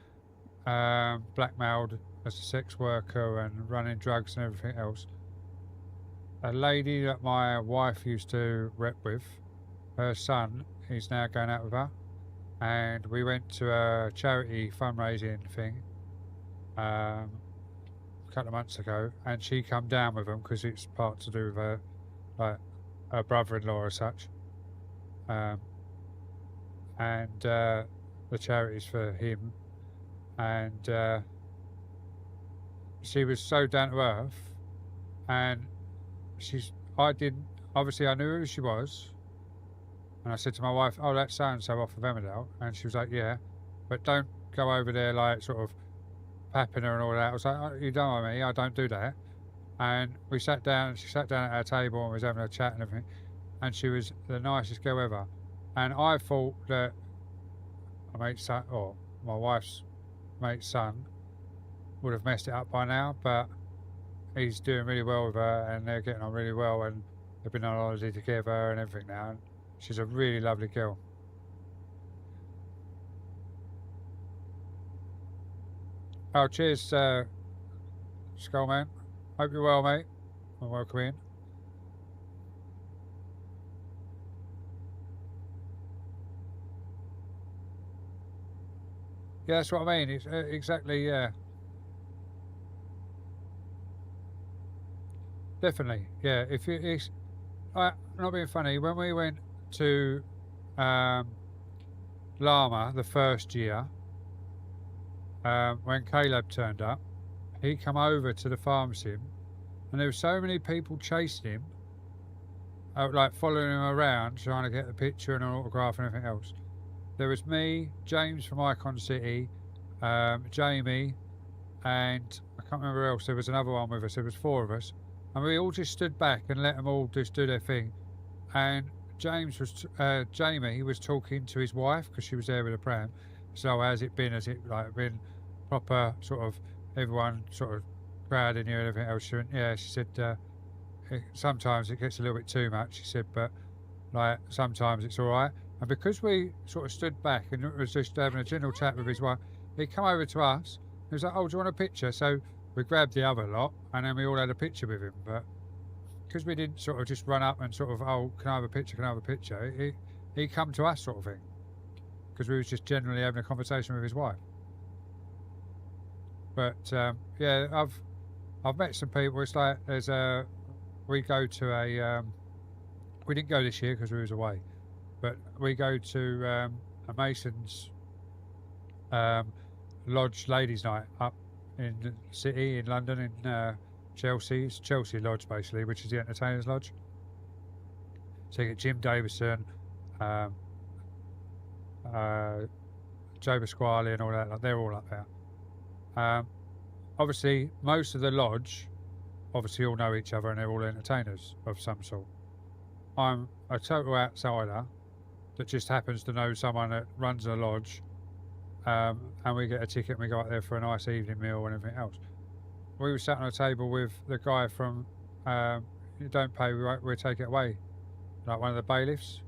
blackmailed as a sex worker and running drugs and everything else. A lady that my wife used to rep with, her son, he's now going out with her. And we went to a charity fundraising thing a couple of months ago, and she come down with them because it's part to do with her, like her brother-in-law or such. And the charity's for him, and she was so down to earth, and I knew who she was. And I said to my wife, oh, that's so-and-so off of Emmerdale. And she was like, yeah, but don't go over there like sort of papping her and all that. I was like, oh, you don't know me, I don't do that. And we sat down, and she sat down at our table and was having a chat and everything. And she was the nicest girl ever. And I thought that my mate's son, or my wife's mate's son, would have messed it up by now, but he's doing really well with her and they're getting on really well and they've been on holiday together and everything now. And she's a really lovely girl. Oh, cheers, Skullman. Hope you're well, mate. And welcome in. Yeah, that's what I mean. It's exactly, yeah. Definitely, yeah. If it's not being funny, when we went to Llama the first year, when Caleb turned up, he come over to the farm sim, and there were so many people chasing him, like following him around, trying to get a picture and an autograph and everything else. There was me, James from Icon City, Jamie, and I can't remember who else. There was another one with us. There was 4 of us, and we all just stood back and let them all just do their thing. And Jamie was talking to his wife because she was there with a pram. So how's it been? Has it like been proper sort of everyone sort of crowding here and everything else? She went, yeah, she said sometimes it gets a little bit too much. She said, but like sometimes it's all right. And because we sort of stood back and it was just having a general chat with his wife, he come over to us. He was like, "Oh, do you want a picture?" So we grabbed the other lot, and then we all had a picture with him. But because we didn't sort of just run up and sort of, "Oh, can I have a picture? Can I have a picture?" He come to us sort of thing, because we was just generally having a conversation with his wife. But yeah, I've met some people. It's like we go to a we didn't go this year because we was away, but we go to a Mason's Lodge Ladies' Night up in the city in London in Chelsea. It's Chelsea Lodge basically, which is the Entertainers Lodge. So you get Jim Davison, Joe Pasquale, and all that. Like, they're all up there. Obviously, most of the lodge obviously all know each other and they're all entertainers of some sort. I'm a total outsider that just happens to know someone that runs a lodge, and we get a ticket and we go up there for a nice evening meal and everything else. We were sat on a table with the guy from You Don't Pay, we'll take it away, like one of the bailiffs,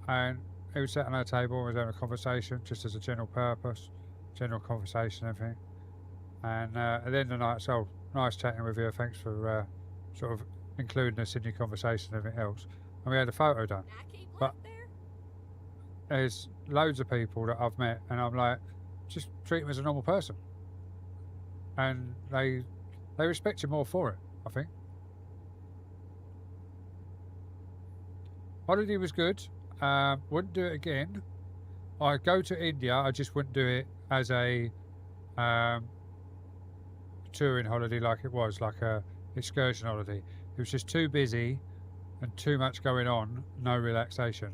and he was sat on our table and was having a conversation just as a general purpose, general conversation and everything. And at the end of the night, so nice chatting with you, thanks for sort of including us in your conversation and everything else. And we had a photo done. But there's loads of people that I've met and I'm like, just treat them as a normal person. And they respect you more for it, I think. Holiday was good. Wouldn't do it again. I'd go to India, I just wouldn't do it as a touring holiday like it was, like a excursion holiday. It was just too busy and too much going on, no relaxation.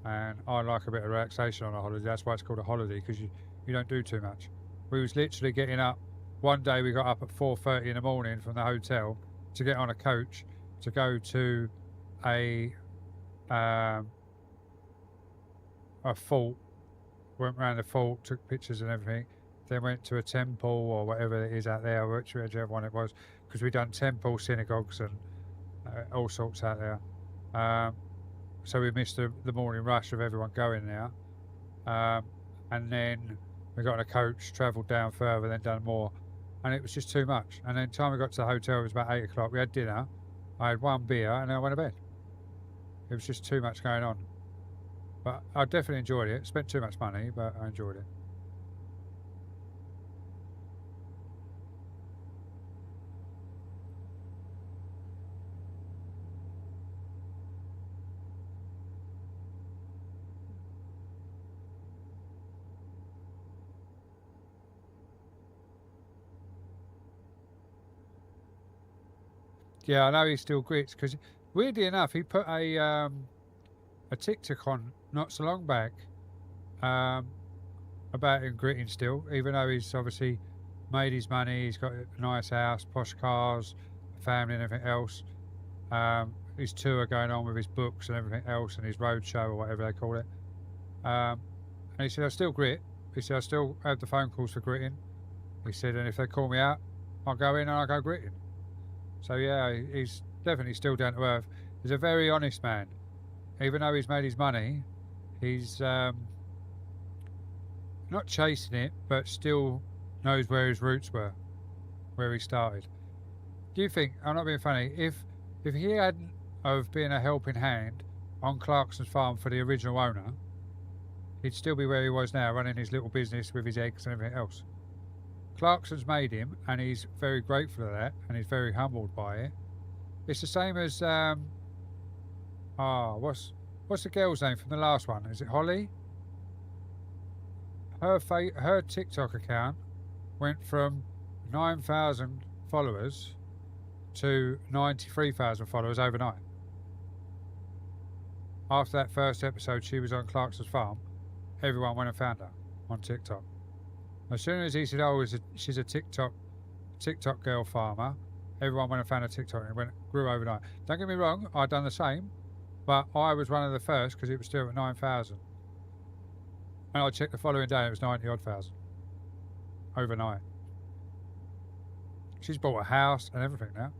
And I like a bit of relaxation on a holiday. That's why it's called a holiday, because you don't do too much. We was literally getting up. One day we got up at 4:30 in the morning from the hotel to get on a coach to go to a fort. Went around the fort, took pictures and everything. Then went to a temple or whatever it is out there, whichever one it was, because we'd done temple, synagogues and all sorts out there. So we missed the morning rush of everyone going there. And then we got on a coach, travelled down further, then done more. And it was just too much. And then time we got to the hotel, it was about 8 o'clock. We had dinner. I had one beer and then I went to bed. It was just too much going on. But I definitely enjoyed it. Spent too much money, but I enjoyed it. Yeah, I know he still grits because, weirdly enough, he put a TikTok on not so long back about him gritting still, even though he's obviously made his money. He's got a nice house, posh cars, family, and everything else. His tour going on with his books and everything else, and his road show or whatever they call it. And he said, "I still grit." He said, "I still have the phone calls for gritting." He said, "And if they call me out, I'll go in and I'll go gritting." So yeah, he's definitely still down to earth. He's a very honest man. Even though he's made his money, he's not chasing it, but still knows where his roots were, where he started. Do you think, I'm not being funny, if he hadn't have been a helping hand on Clarkson's farm for the original owner, he'd still be where he was now, running his little business with his eggs and everything else. Clarkson's made him, and he's very grateful for that, and he's very humbled by it. It's the same as what's the girl's name from the last one? Is it Holly? Her TikTok account went from 9,000 followers to 93,000 followers overnight. After that first episode, she was on Clarkson's farm. Everyone went and found her on TikTok. As soon as he said, "Oh, she's a TikTok girl farmer," everyone went and found a TikTok and it grew overnight. Don't get me wrong, I'd done the same, but I was one of the first because it was still at 9,000. And I checked the following day and it was 90 odd thousand overnight. She's bought a house and everything now.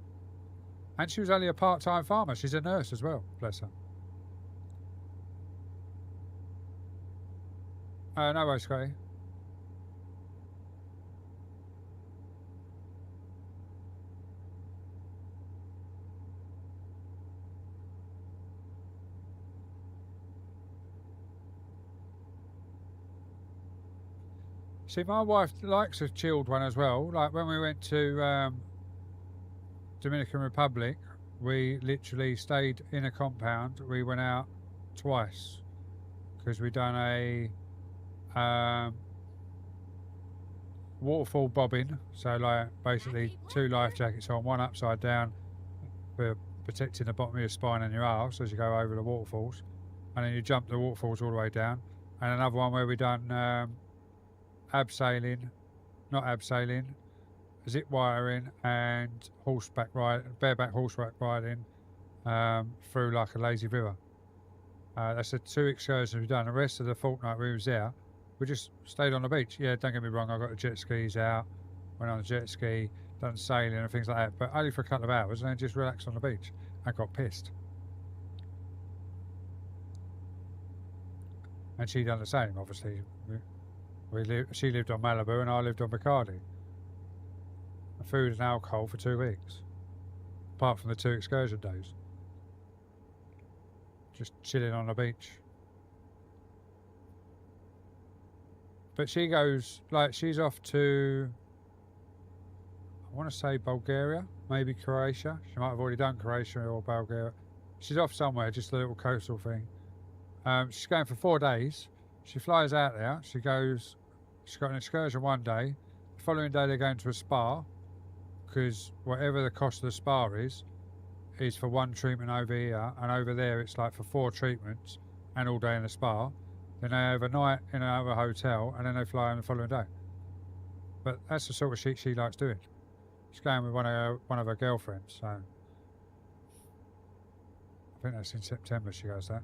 And she was only a part-time farmer. She's a nurse as well, bless her. No way, Scotty. See, my wife likes a chilled one as well. Like when we went to Dominican Republic, we literally stayed in a compound. We went out twice because we done a waterfall bobbing. So like basically 2 life jackets on, one upside down for protecting the bottom of your spine and your arse as you go over the waterfalls, and then you jump the waterfalls all the way down. And another one where we done abseiling, not abseiling, zip wiring and horseback ride, bareback horseback riding through like a lazy river. That's the 2 excursions we've done. The rest of the fortnight we was there, we just stayed on the beach. Yeah, don't get me wrong, I got the jet skis out, went on a jet ski, done sailing and things like that, but only for a couple of hours and then just relaxed on the beach and got pissed. And she done the same, obviously. She lived on Malibu and I lived on Bacardi. Food and alcohol for 2 weeks, apart from the 2 excursion days. Just chilling on the beach. But she goes, like, she's off to, I want to say Bulgaria, maybe Croatia. She might have already done Croatia or Bulgaria. She's off somewhere, just a little coastal thing. She's going for 4 days. She flies out there. She goes, she's got an excursion one day. The following day they're going to a spa, because whatever the cost of the spa is for 1 treatment over here, and over there it's like for 4 treatments and all day in the spa. Then they have a night in another hotel and then they fly on the following day. But that's the sort of shit she likes doing. She's going with one of her girlfriends, so I think that's in September she goes that.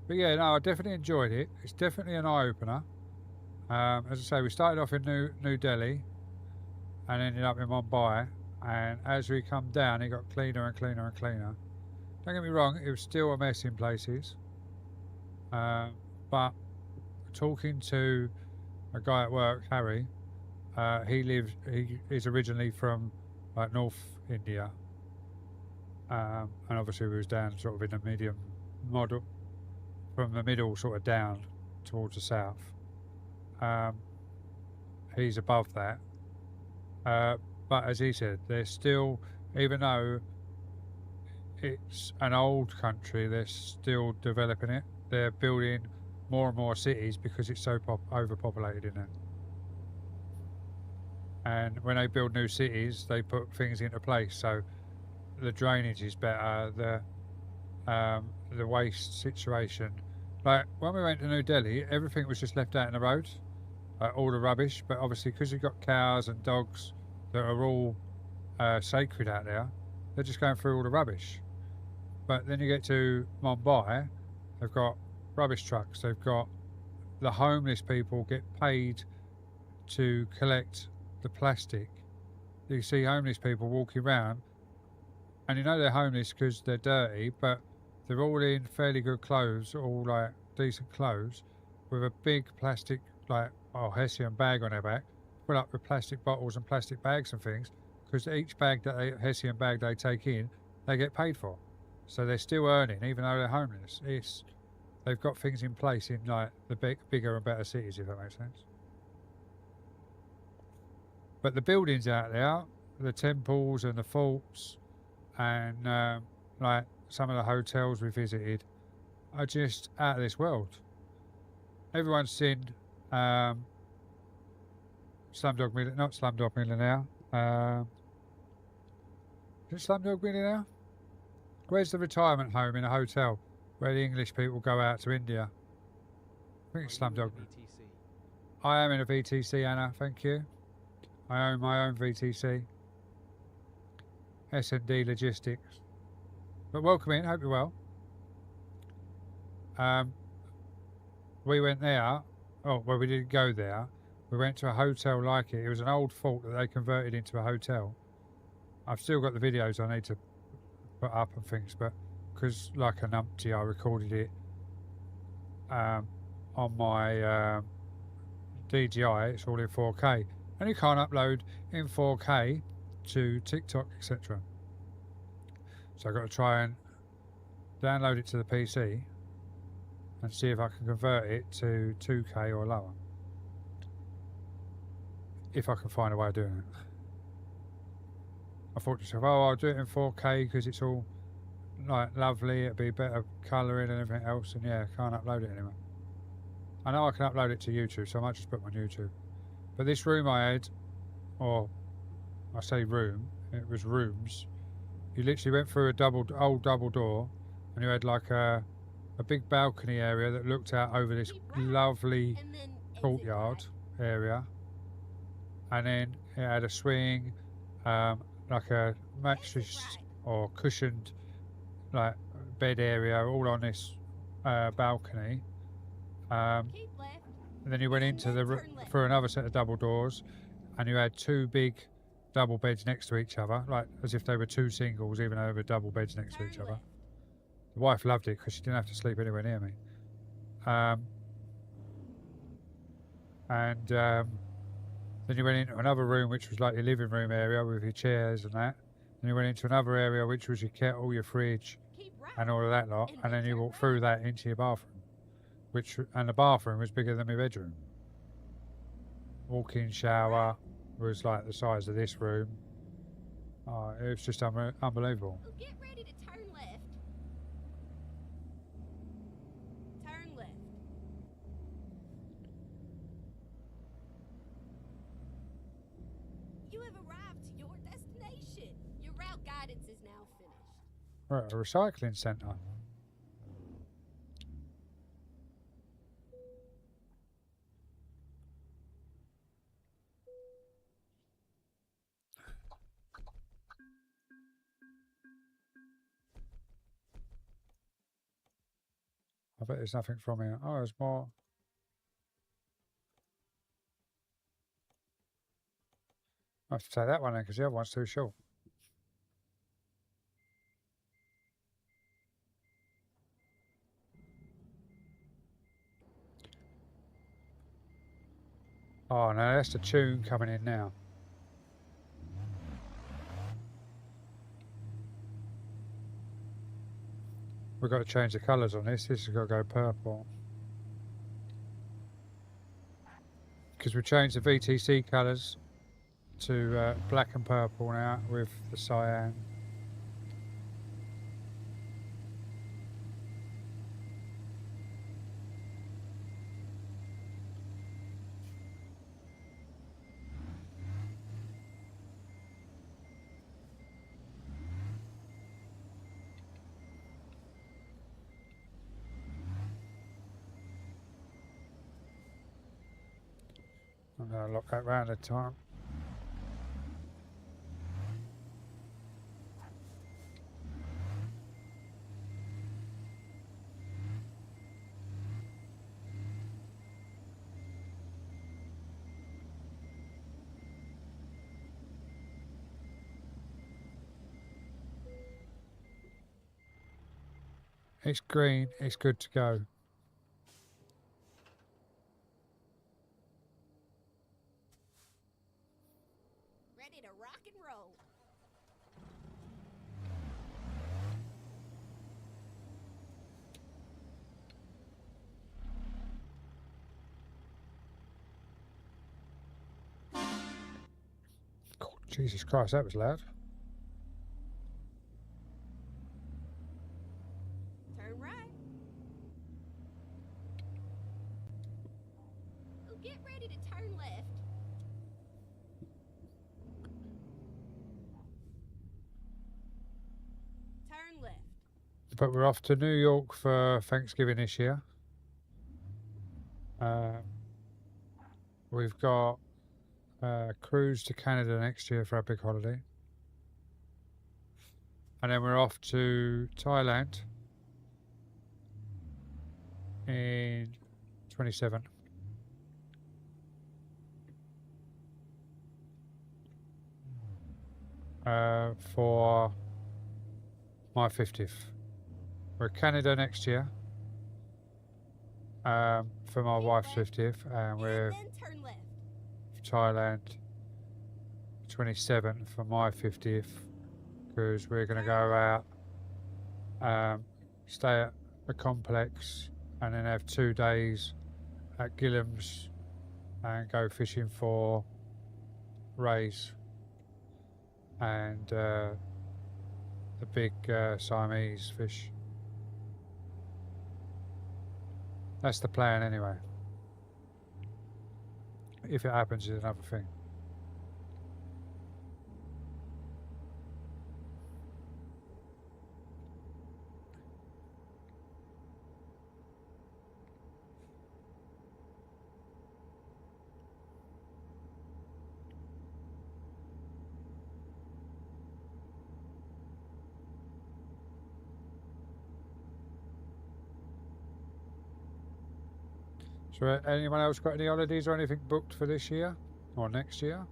But yeah, no, I definitely enjoyed it. It's definitely an eye-opener. As I say, we started off in New Delhi and ended up in Mumbai, and as we come down it got cleaner and cleaner and cleaner. Don't get me wrong, it was still a mess in places, but talking to a guy at work, Harry, he's originally from like North India, and obviously we was down sort of in the medium model, from the middle sort of down towards the south. He's above that. But as he said, they're still, even though it's an old country, they're still developing it. They're building more and more cities because it's so overpopulated in there. And when they build new cities, they put things into place. So the drainage is better, the waste situation. Like when we went to New Delhi, everything was just left out in the road, all the rubbish. But obviously, because you've got cows and dogs that are all sacred out there, they're just going through all the rubbish. But then you get to Mumbai, they've got rubbish trucks, they've got the homeless people get paid to collect the plastic. You see homeless people walking around, and you know they're homeless because they're dirty, but they're all in fairly good clothes, all like decent clothes, with a big plastic like Hessian bag on their back, put up with plastic bottles and plastic bags and things, because each bag Hessian bag they take in, they get paid for. So they're still earning, even though they're homeless. They've got things in place in like the bigger and better cities, if that makes sense. But the buildings out there, the temples and the forts, and like some of the hotels we visited, are just out of this world. Everyone's seen not Slumdog Millionaire. Is it Slumdog Millionaire? Where's the retirement home in a hotel where the English people go out to India? I think it's Slumdog. I am in a VTC, Anna, thank you. I own my own VTC. S&D Logistics. But welcome in, hope you're well. We went there. Oh, well, we didn't go there. We went to a hotel like it. It was an old fort that they converted into a hotel. I've still got the videos I need to put up and things, but because like a numpty, I recorded it on my DJI. It's all in 4K, and you can't upload in 4K to TikTok, etc. So I've got to try and download it to the PC and see if I can convert it to 2K or lower. If I can find a way of doing it. I thought to myself, oh, I'll do it in 4K because it's all like lovely, it'll be better colouring and everything else, and yeah, I can't upload it anymore. I know I can upload it to YouTube, so I might just put it on YouTube. But this room I had, or I say room, it was rooms. You literally went through a old double door, and you had like a big balcony area that looked out over this lovely courtyard area, and then it had a swing, like a mattress or cushioned like bed area, all on this balcony. And then you went into through another set of double doors, and you had two big double beds next to each other, like as if they were two singles, even though they were double beds next to each other. The wife loved it because she didn't have to sleep anywhere near me. Then you went into another room which was like your living room area with your chairs and that. Then you went into another area which was your kettle, your fridge, and all of that lot. And then you walked through that into your bathroom, and the bathroom was bigger than my bedroom. Walk-in shower was like the size of this room. Oh, it was just unbelievable. Get ready to turn left. Turn left. You have arrived to your destination. Your route guidance is now finished. We're at a recycling centre. I bet there's nothing from here. Oh, there's more. I have to take that one then because the other one's too short. Oh no, that's the tune coming in now. We've got to change the colours on this. This has got to go purple. Because we changed the VTC colours to black and purple now with the cyan. I'm going to lock that round a time. It's green, it's good to go. Ready to rock and roll. God, Jesus Christ, that was loud. Turn right. Oh, get ready to turn left. Turn left. But we're off to New York for Thanksgiving this year. We've got a cruise to Canada next year for our big holiday. And then we're off to Thailand in 27. For my 50th. We're Canada next year. For my wife's 50th, and we're And then turn left. Thailand 27 for my 50th, because we're going to go out, stay at the complex, and then have 2 days at Gillam's and go fishing for rays and the big Siamese fish. That's the plan anyway. If it happens, is another thing. So anyone else got any holidays or anything booked for this year or next year?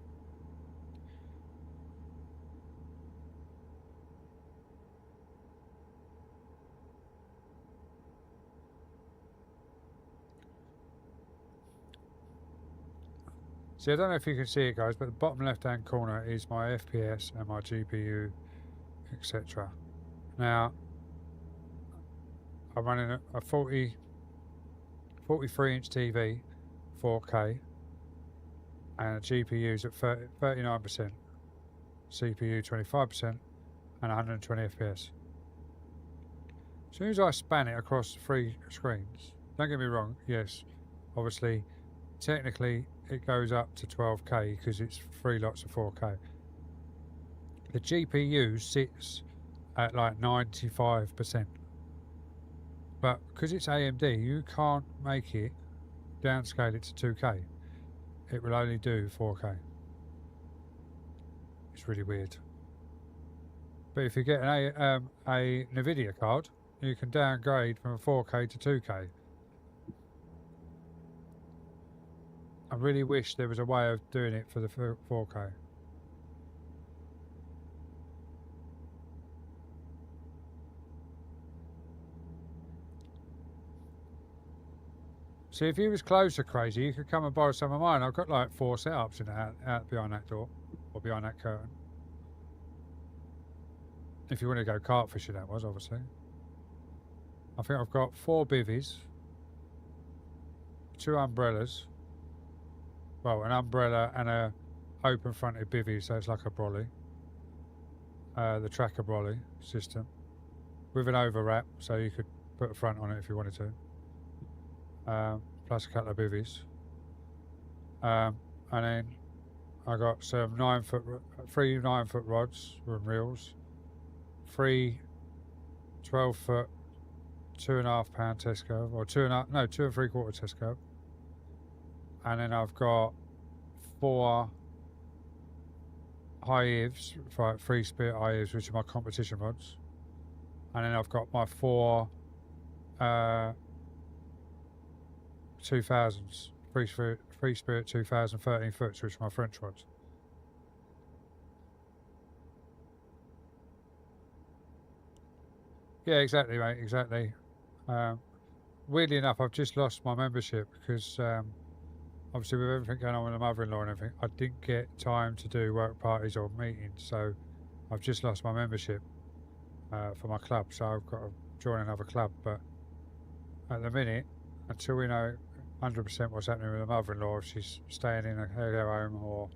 See, I don't know if you can see it, guys, but the bottom left-hand corner is my FPS and my GPU, etc. Now, I'm running a 43-inch TV, 4K, and a GPU's at 39%, CPU 25%, and 120 FPS. As soon as I span it across 3 screens, don't get me wrong, yes, obviously, technically it goes up to 12K because it's 3 lots of 4K. The GPU sits at like 95%. But because it's AMD, you can't make it downscale it to 2K. It will only do 4K. It's really weird. But if you get a NVIDIA card, you can downgrade from 4K to 2K. I really wish there was a way of doing it for the 4K. See, if you was closer crazy, you could come and borrow some of mine. I've got like 4 setups in out behind that door, or behind that curtain. If you want to go carp fishing, that was, obviously. I think I've got 4 bivvies, 2 umbrellas. Well, an umbrella and a open fronted bivvy, so it's like a brolly. The tracker brolly system. With an overwrap, so you could put a front on it if you wanted to. Plus a couple of bivvies. And then I got some 3 9-foot rods and reels. 3 12-foot 2.5 pound test curve, or 2 3/4 test curve. And then I've got 4 high eaves, free spirit high eaves, which are my competition rods. And then I've got my 4 2000s, free spirit 2000 13 foots, which are my French rods. Yeah, exactly, mate, exactly. Weirdly enough, I've just lost my membership because obviously with everything going on with the mother-in-law and everything, I didn't get time to do work parties or meetings, so I've just lost my membership for my club, so I've got to join another club. But at the minute, until we know 100% what's happening with the mother-in-law, if she's staying in her home or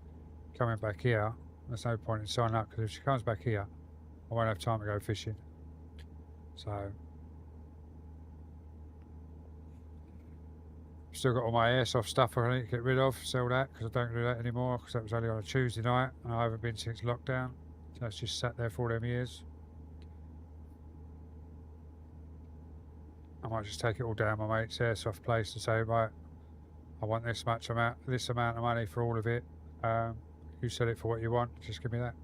coming back here, there's no point in signing up, because if she comes back here, I won't have time to go fishing. So still got all my airsoft stuff I need to get rid of, sell that, because I don't do that anymore, because that was only on a Tuesday night and I haven't been since lockdown, so it's just sat there for all them years. I might just take it all down my mate's airsoft place and say, right, I want this amount of money for all of it. You sell it for what you want, just give me that.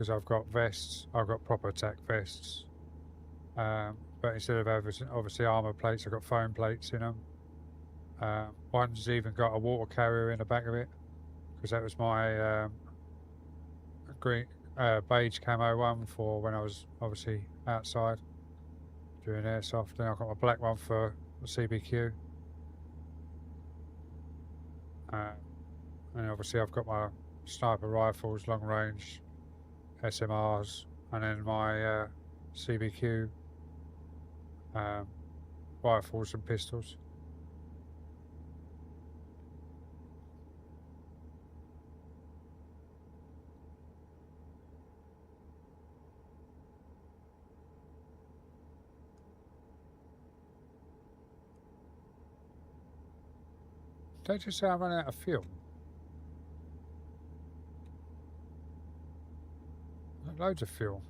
because I've got vests. I've got proper attack vests. But instead of obviously armor plates, I've got foam plates in them. One's even got a water carrier in the back of it, because that was my green beige camo one for when I was obviously outside doing airsoft. Then I've got a black one for CBQ. And obviously I've got my sniper rifles, long range, SMRs, and then my CBQ rifles and pistols. Don't you say I run out of fuel? Loads of fuel.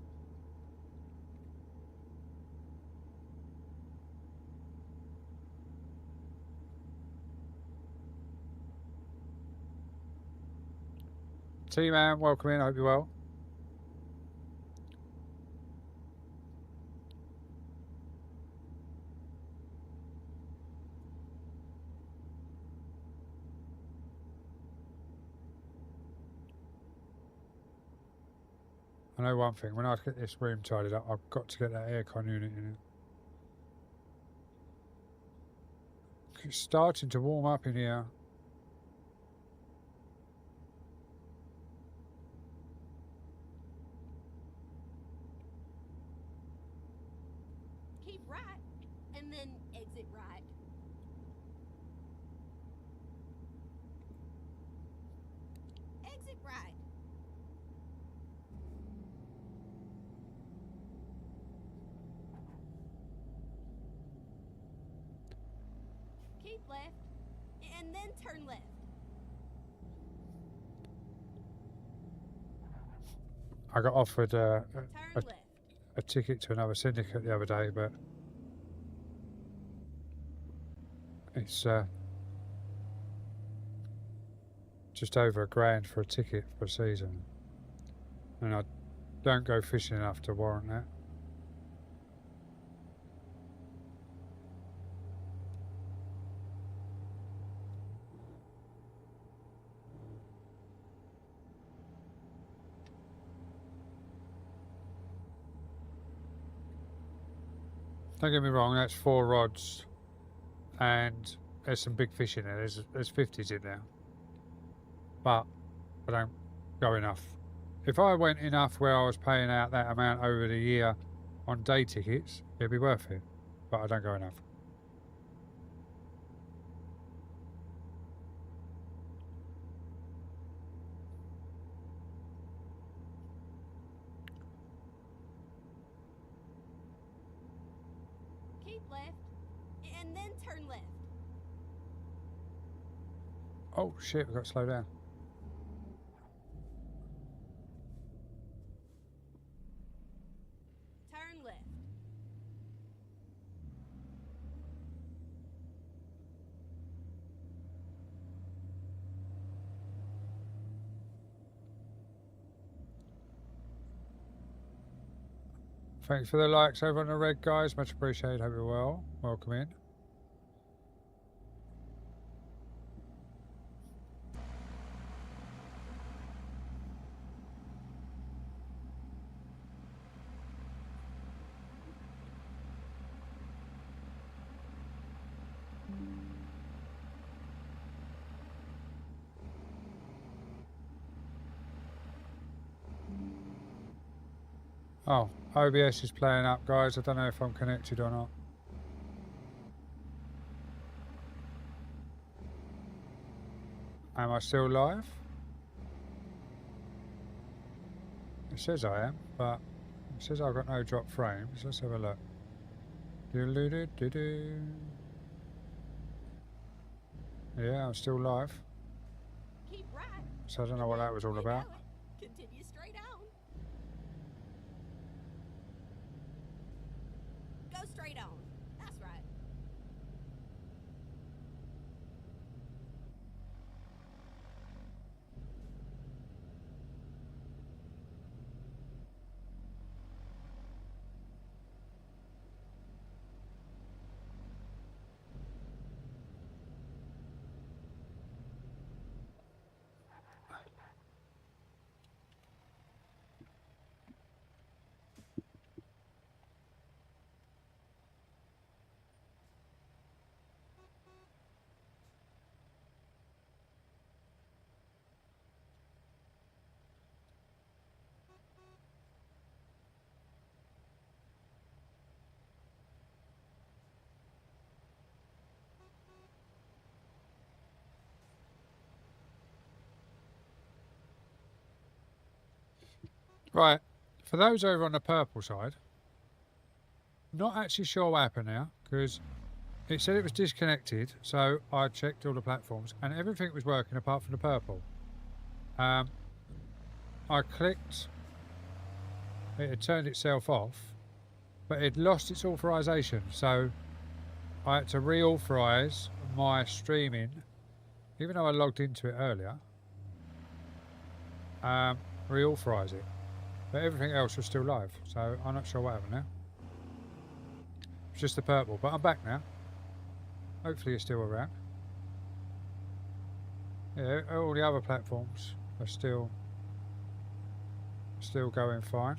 T-Man, welcome in, I hope you're well. I know one thing, when I get this room tidied up, I've got to get that aircon unit in it. It's starting to warm up in here. Keep right, and then exit right. Exit right. Keep left, and then turn left. I got offered Turn left. a ticket to another syndicate the other day, but it's just over £1,000 for a ticket for a season, and I don't go fishing enough to warrant that. Don't get me wrong, that's 4 rods, and there's some big fish in there. There's 50s in there, but I don't go enough. If I went enough where I was paying out that amount over the year on day tickets, it'd be worth it, but I don't go enough. Keep left, and then turn left. Oh shit, we've got to slow down. Turn left. Thanks for the likes over on the red, guys. Much appreciated. Hope you're well. Welcome in. Oh, OBS is playing up, guys. I don't know if I'm connected or not. Am I still live? It says I am, but it says I've got no drop frames. Let's have a look. Yeah, I'm still live. Keep right. So I don't know what that was all You about. know it. Continue straight on. Go straight on. That's right. Right, for those over on the purple side, not actually sure what happened now, because it said it was disconnected, so I checked all the platforms, and everything was working apart from the purple. I clicked, it had turned itself off, but it lost its authorization, so I had to reauthorize my streaming, even though I logged into it earlier, reauthorize it. But everything else was still live, so I'm not sure what happened now. It's just the purple, but I'm back now. Hopefully you're still around. Yeah, all the other platforms are still going fine.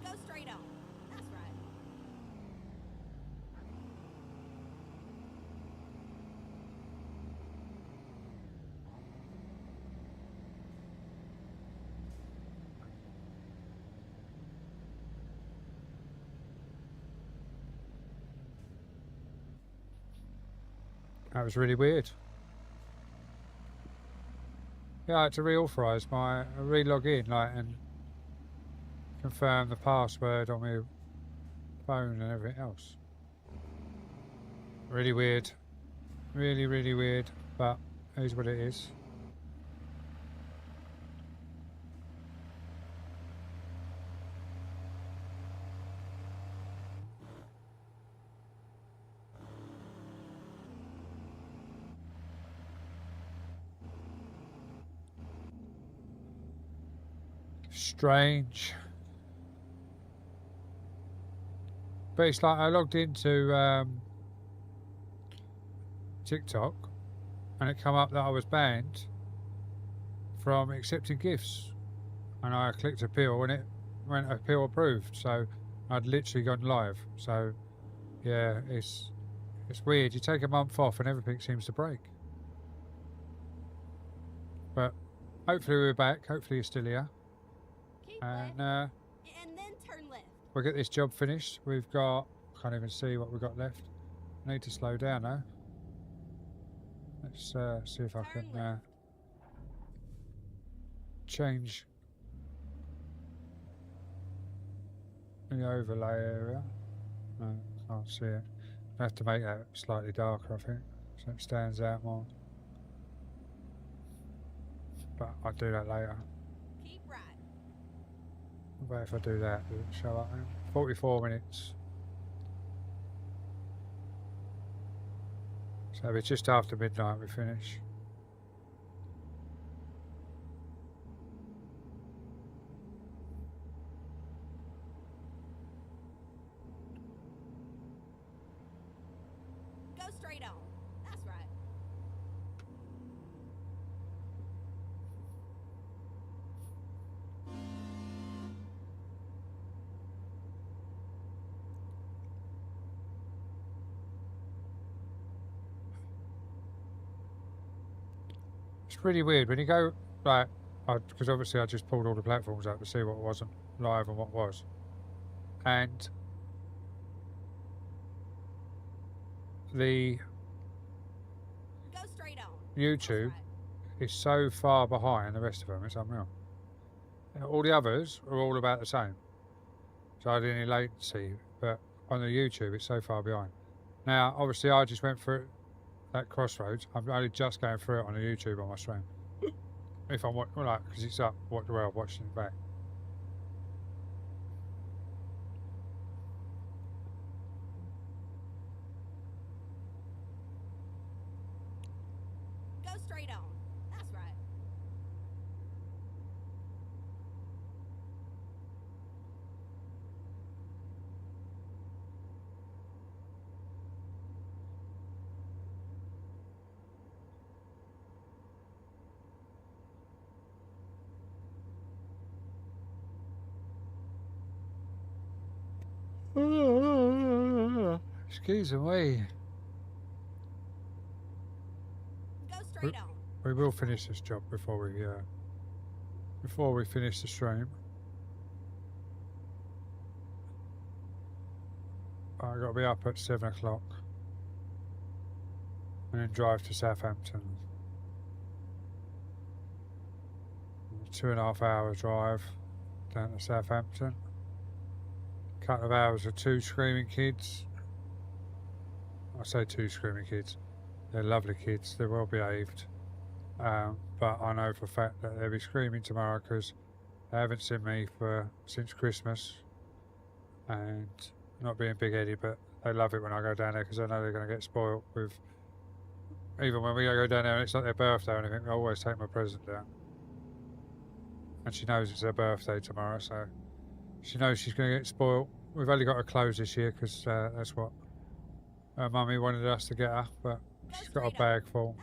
Go straight on. That's right. That was really weird. Yeah, I had to reauthorize my re-log in, like, and confirm the password on my phone and everything else. Really weird. Really, really weird, but it is what it is. Strange. But it's like I logged into TikTok and it came up that I was banned from accepting gifts. And I clicked appeal and it went appeal approved. So I'd literally gone live. So yeah, it's weird. You take a month off and everything seems to break. But hopefully we're back. Hopefully you're still here. Keep And left, and then turn left. we'll get this job finished. We've got, can't even see what we've got left. I need to slow down though. Let's see if I Turn can left. change the overlay area. No, can't see it. I have to make that slightly darker, I think, so it stands out more. But I'll do that later. Keep right. But if I do that, does it show up? 44 minutes. So it's just after midnight we finish. Go straight on. That's right. It's really weird when you go, like, because obviously I just pulled all the platforms up to see what wasn't live and what was. And the Go straight on. YouTube That's right. is so far behind the rest of them, it's unreal. All the others are all about the same. So I didn't any latency, but on the YouTube it's so far behind. Now, obviously I just went through that crossroads. I'm only just going through it on the YouTube on my stream. If I'm like, because it's up, where I'm watching it back. Go straight on. That's right. Excuse me. Go straight on. We will finish this job before we finish the stream. I got to be up at 7 o'clock and then drive to Southampton. 2.5 hour drive. down to Southampton. Couple of hours of two screaming kids. I say two screaming kids. They're lovely kids. They're well behaved. But I know for a fact that they'll be screaming tomorrow because they haven't seen me since Christmas. And not being big-headed, but they love it when I go down there because I know they're going to get spoiled with... Even when we go down there and it's not their birthday or anything, I always take my present down. And she knows it's her birthday tomorrow, so she knows she's going to get spoiled. We've only got her clothes this year because that's what her mummy wanted us to get her, but she's got a bag full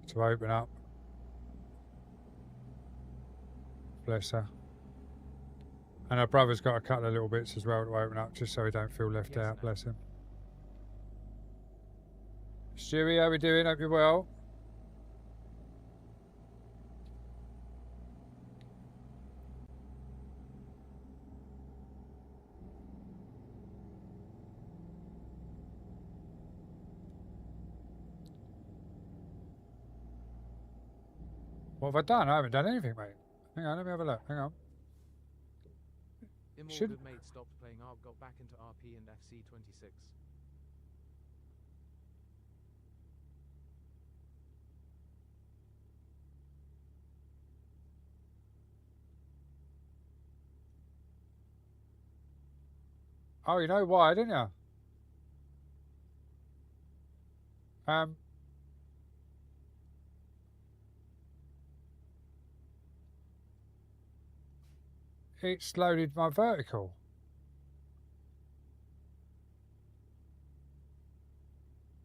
to open up. Bless her. And her brother's got a couple of little bits as well to open up just so he don't feel left out, bless him. Stewie, how we doing? Hope you're well. What have I done? I haven't done anything, mate. Hang on, let me have a look. Hang on. Immortal mate stopped playing ARP, got back into RP and FC26. Oh, you know why, didn't you? It's loaded my vertical.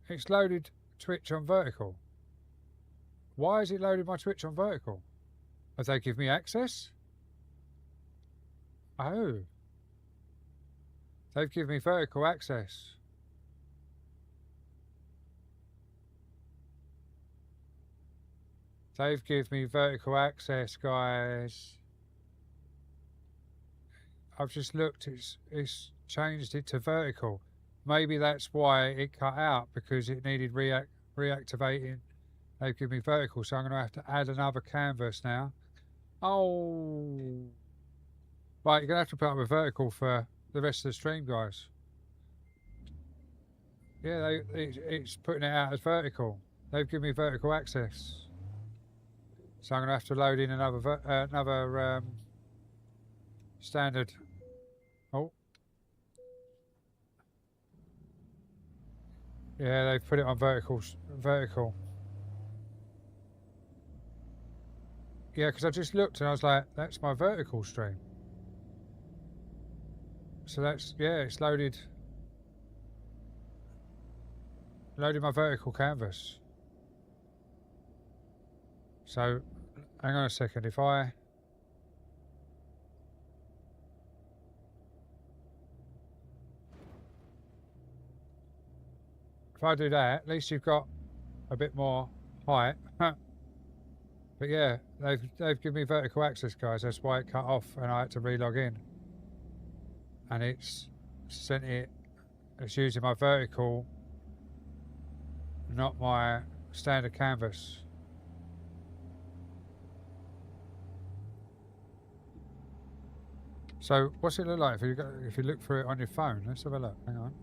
It's loaded Twitch on vertical. Why is it loaded my Twitch on vertical? Have they given me access? Oh. They've given me vertical access. They've given me vertical access, guys. I've just looked, it's changed it to vertical. Maybe that's why it cut out, because it needed reactivating. They've given me vertical, so I'm going to have to add another canvas now. Oh. Right, you're going to have to put up a vertical for the rest of the stream, guys. Yeah, it's putting it out as vertical. They've given me vertical access. So I'm going to have to load in another standard. Oh. Yeah, they've put it on vertical. Yeah, because I just looked and I was like, that's my vertical stream. So that's, yeah, it's loaded my vertical canvas. So, hang on a second, if I do that, at least you've got a bit more height. But yeah, they've given me vertical access, guys. That's why it cut off and I had to re-log in. And it's using my vertical, not my standard canvas. So what's it look like if you look through it on your phone? Let's have a look. Hang on.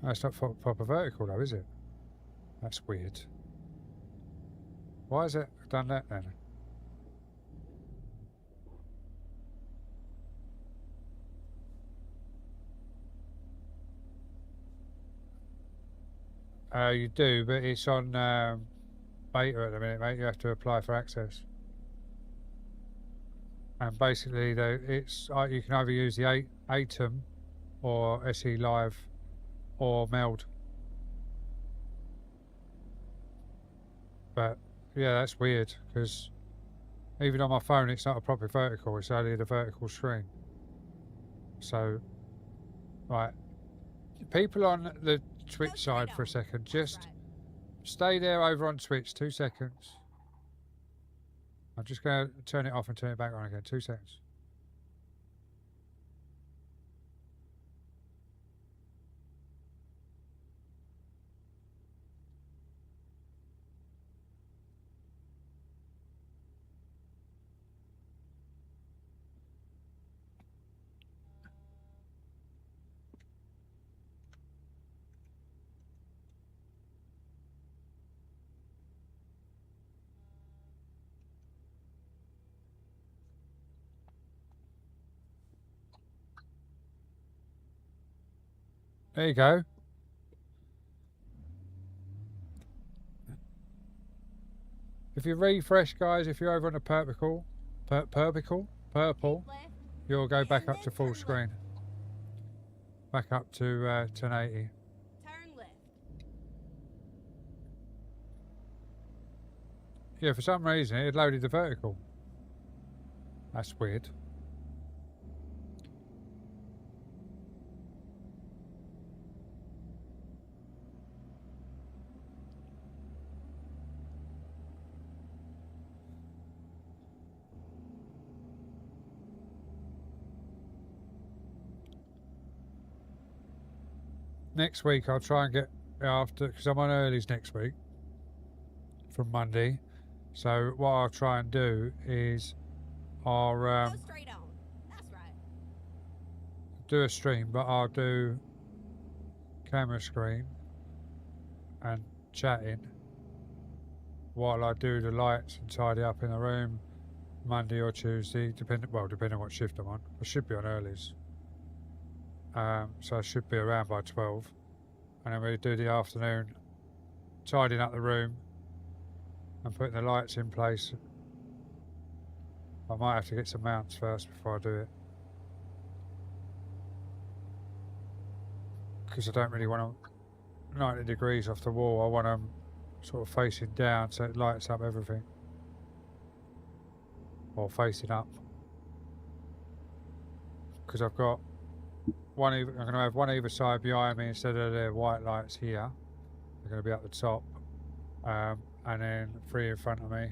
That's not proper vertical though, is it? That's weird. Why has it done that then? You do, but it's on beta at the minute, mate. You have to apply for access. And basically, you can either use the Atom or SE Live or Meld. But yeah, that's weird because even on my phone, it's not a proper vertical. It's only the vertical screen. So, right, people on the Twitch side for a second, just stay there over on Twitch. 2 seconds. I'm just going to turn it off and turn it back on again. 2 seconds. There you go. If you refresh, guys, if you're over on the purple, Keep left. you'll go back And up to then full turn screen. left. Back up to 1080. Turn left. Yeah, for some reason it loaded the vertical. That's weird. Next week I'll try and get after, because I'm on earlies next week from Monday. So what I'll try and do is I'll Go straight on. That's right. do a stream, but I'll do camera screen and chatting while I do the lights and tidy up in the room Monday or Tuesday, depending on what shift I'm on. I should be on earlies. So I should be around by 12. And then we do the afternoon tidying up the room and putting the lights in place. I might have to get some mounts first before I do it, because I don't really want them 90 degrees off the wall. I want them sort of facing down so it lights up everything, or facing up, because I've got one. I'm going to have one either side behind me instead of the white lights here. They're going to be at the top, and then 3 in front of me.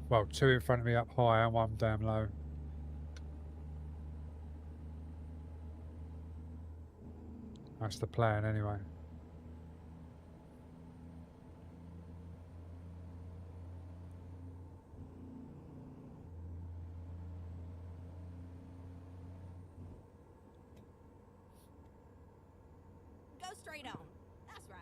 Well, 2 in front of me up high and 1 down low. That's the plan anyway. Go straight on. That's right.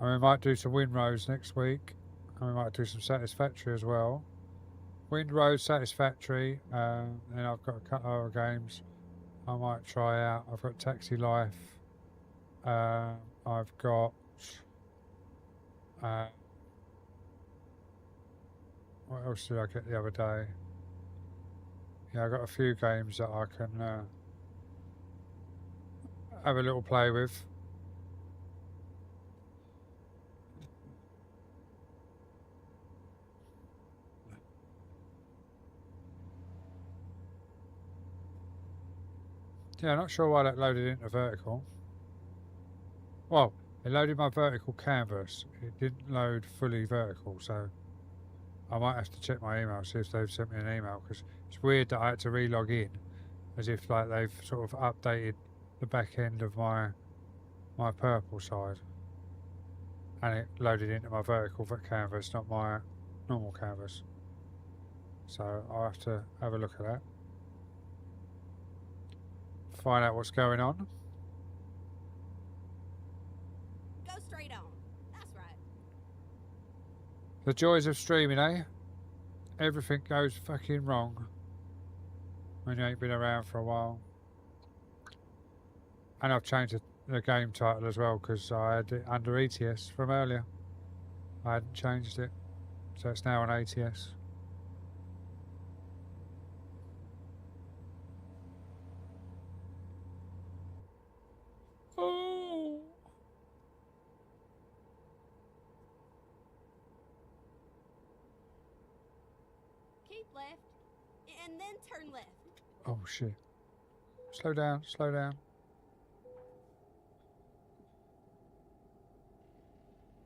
And we might do some Windrows next week, and we might do some Satisfactory as well. Windrows, Satisfactory, then I've got a couple of other games I might try out. I've got Taxi Life, I've got what else did I get the other day? Yeah, I've got a few games that I can have a little play with. Yeah, not sure why that loaded into vertical. Well, it loaded my vertical canvas. It didn't load fully vertical, so I might have to check my email, see if they've sent me an email, because it's weird that I had to re-log in, as if like they've sort of updated the back end of my purple side, and it loaded into my vertical canvas, not my normal canvas. So I'll have to have a look at that, find out what's going on. Go straight on. That's right. The joys of streaming, eh? Everything goes fucking wrong when you ain't been around for a while. And I've changed the game title as well, because I had it under ATS from earlier. I hadn't changed it, so it's now on ATS. Oh. Keep left. And then turn left. Oh shit. Slow down, slow down.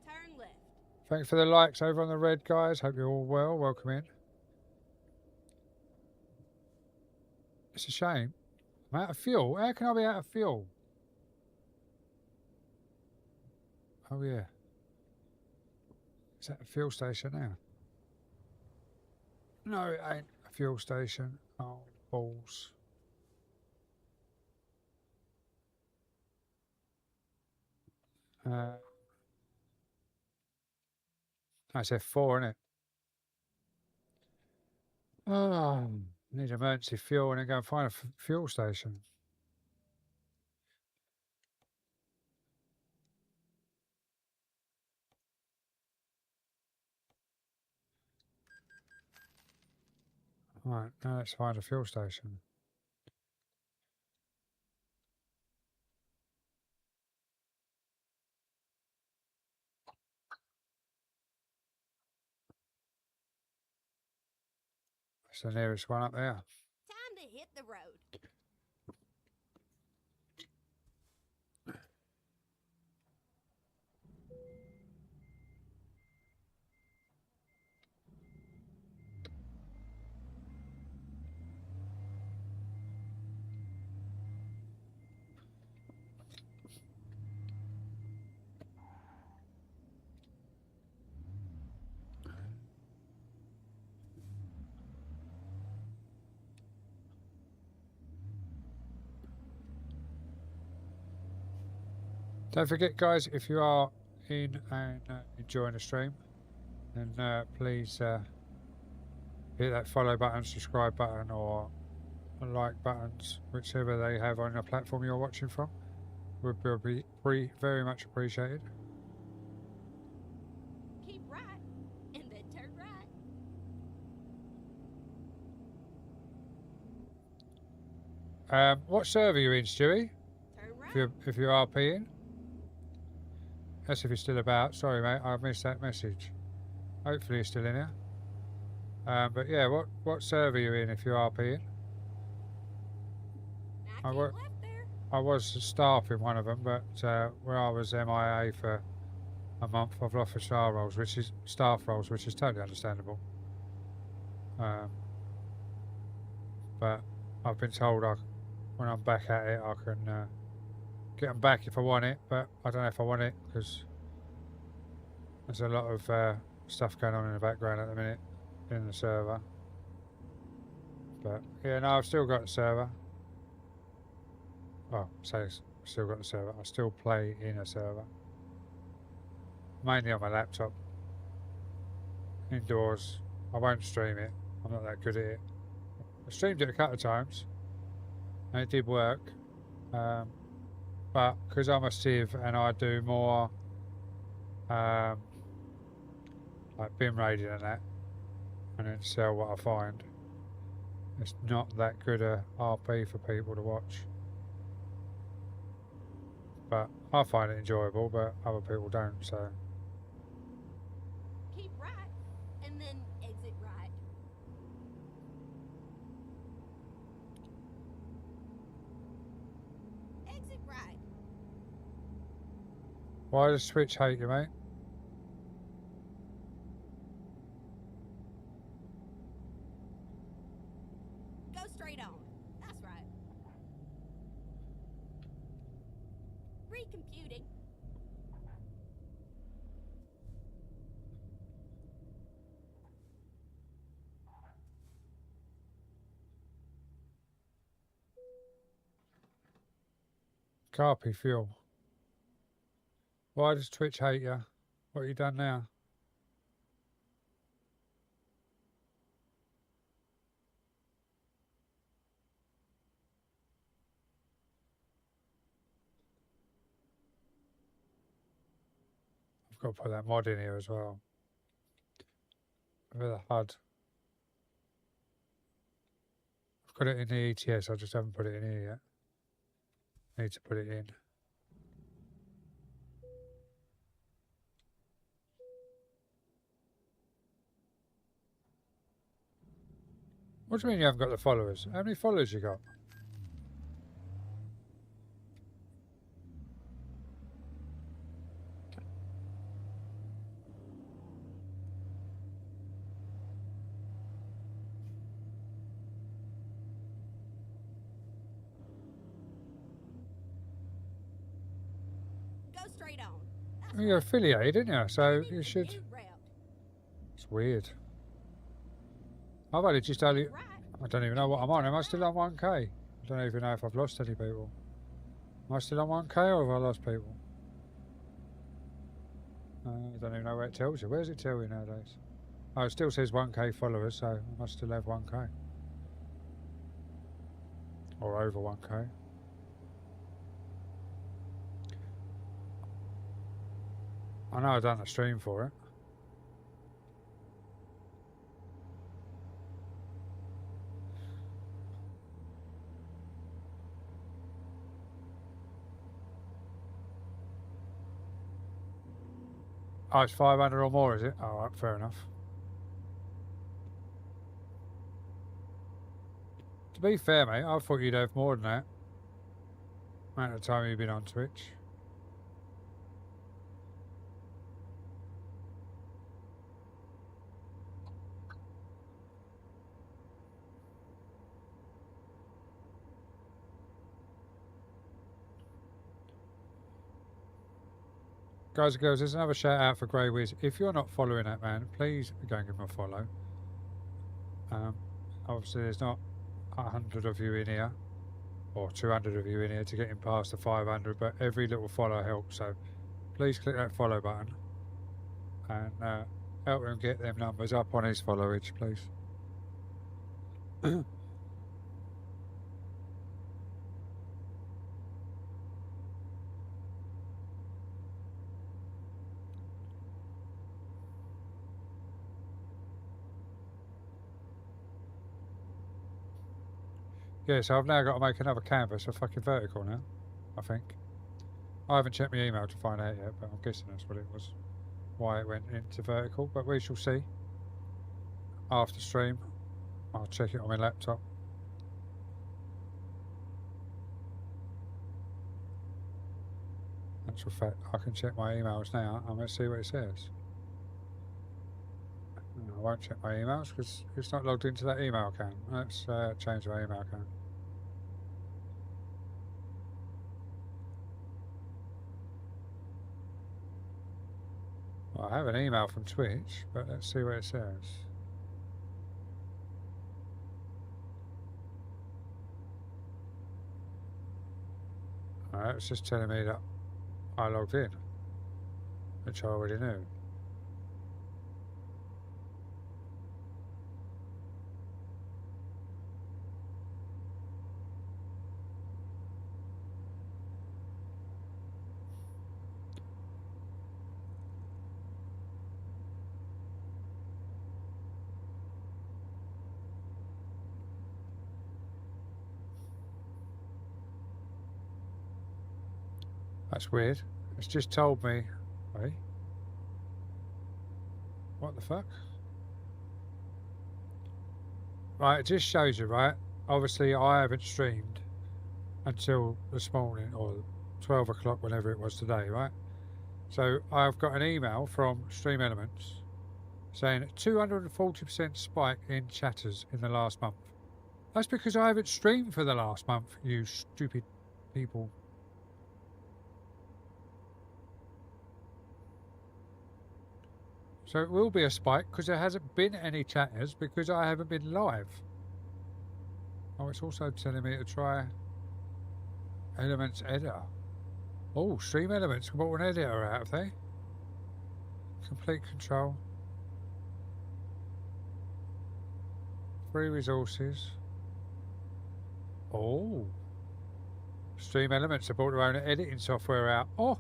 Turn left. Thanks for the likes over on the red, guys. Hope you're all well. Welcome in. It's a shame. I'm out of fuel. How can I be out of fuel? Oh yeah. Is that a fuel station now? No, it ain't a fuel station. Oh, balls. That's F4, isn't it? Oh, need emergency fuel and then go and find a fuel station. Right, now let's find a fuel station. That's the nearest one up there. Time to hit the road. Don't forget, guys, if you are in and enjoying the stream, then please hit that follow button, subscribe button, or like buttons, whichever they have on the platform you're watching from. Would be very much appreciated. Keep right, and then turn right. What server are you in, Stewie? Turn right. If you're RPing? That's if you're still about. Sorry, mate, I missed that message. Hopefully you're still in here. But yeah, what server are you in if you're RPing? Now keep left there. I was staff in one of them, but where I was MIA for a month, I've lost for staff roles, which is totally understandable. But I've been told when I'm back at it, I can get them back if I want it, but I don't know if I want it because there's a lot of stuff going on in the background at the minute in the server. But yeah, no, I've still got the server. Well, say still got the server. I still play in a server, mainly on my laptop. Indoors, I won't stream it. I'm not that good at it. I streamed it a couple of times, and it did work. But because I'm a civ and I do more like bin raiding and that, and then sell what I find, it's not that good a RP for people to watch. But I find it enjoyable, but other people don't, so. Keep right, and then exit right. Exit right. Why does Switch hate you, mate? Go straight on. That's right. Recomputing. Carpy fuel. Why does Twitch hate you? What have you done now? I've got to put that mod in here as well. With the HUD. I've got it in the ATS, I just haven't put it in here yet. Need to put it in. What do you mean you haven't got the followers? How many followers you got? Go straight on. That's Well, you're right. affiliated, didn't you? So And then you should. commute route. It's weird. I've only just only. Right. I don't even know what I'm on. Am I still on 1k? I don't even know if I've lost any people. Am I still on 1k or have I lost people? I don't even know where it tells you. Where does it tell you nowadays? Oh, it still says 1k followers, so I must still have 1k. Or over 1k. I know I've done a stream for it. Oh, it's 500 or more, is it? Alright, fair enough. To be fair, mate, I thought you'd have more than that. Amount of time you've been on Twitch. Guys and girls, there's another shout out for Grey Wiz. If you're not following that man, please go and give him a follow. Obviously, there's not 100 of you in here, or 200 of you in here to get him past the 500, but every little follow helps. So please click that follow button and help him get them numbers up on his followage, please. Yeah, so I've now got to make another canvas for fucking vertical now, I think. I haven't checked my email to find out yet, but I'm guessing that's what it was, why it went into vertical, but we shall see. After stream, I'll check it on my laptop. Actual fact, I can check my emails now and let's see what it says. I won't check my emails because it's not logged into that email account. Let's change my email account. Well, I have an email from Twitch, but let's see what it says. Alright, it's just telling me that I logged in, which I already knew. That's weird. It's just told me. Wait. What the fuck? Right, it just shows you, right? Obviously, I haven't streamed until this morning, or 12 o'clock, whenever it was today, right? So I've got an email from Stream Elements saying 240% spike in chatters in the last month. That's because I haven't streamed for the last month, you stupid people. So it will be a spike because there hasn't been any chatters because I haven't been live. Oh, it's also telling me to try Elements Editor. Oh, Stream Elements can put an editor out, have they? Complete control. Free resources. Oh. Stream Elements have brought their own editing software out. Oh.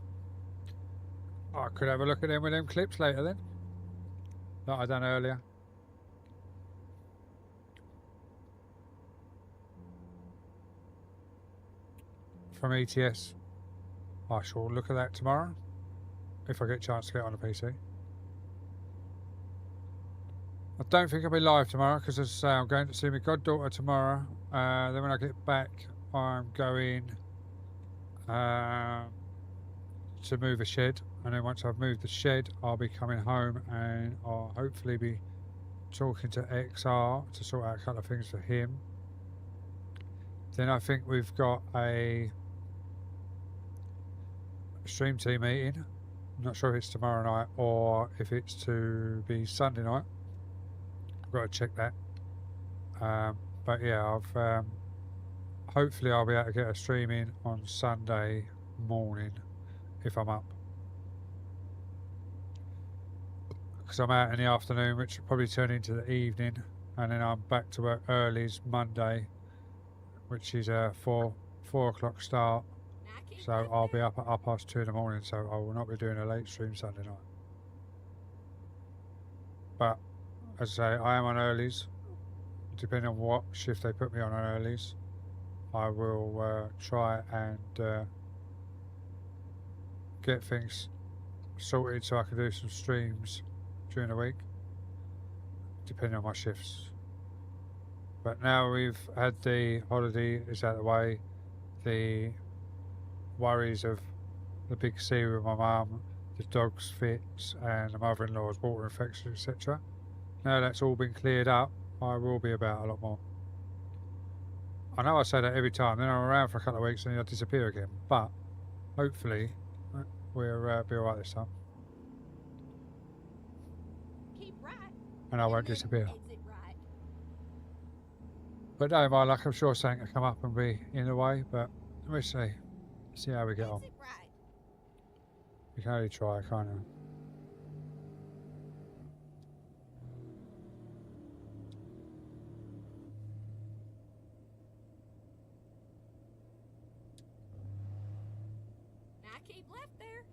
I could have a look at them with them clips later then. That I done earlier. From ATS. I shall look at that tomorrow if I get a chance to get on a PC. I don't think I'll be live tomorrow because, as I say, I'm going to see my goddaughter tomorrow. Then when I get back, I'm going to move a shed, and then once I've moved the shed, I'll be coming home and I'll hopefully be talking to XR to sort out a couple of things for him. Then I think we've got a stream team meeting. I'm not sure if it's tomorrow night or if it's to be Sunday night. I've got to check that. But yeah, I've hopefully I'll be able to get a stream in on Sunday morning if I'm up. because I'm out in the afternoon, which will probably turn into the evening, and then I'm back to work early's Monday, which is a 4 o'clock start. Now keep So left I'll be there. up at 2:30 in the morning, so I will not be doing a late stream Sunday night. But as I say, I am on earlies. Depending on what shift they put me on earlies, I will try and get things sorted so I can do some streams during the week, depending on my shifts. But now we've had the holiday is out of the way, the worries of the big sea with my mum, the dog's fits, and the mother-in-law's water infection, etc. Now that's all been cleared up, I will be about a lot more. I know I say that every time, then I'm around for a couple of weeks and then I disappear again, but hopefully we'll be alright this time. Keep right. And I and won't then disappear. Exit right. But no, my luck, I'm sure something will come up and be in the way, but we'll see how we get on. Exit right. You can only try, can't you? Now keep left there.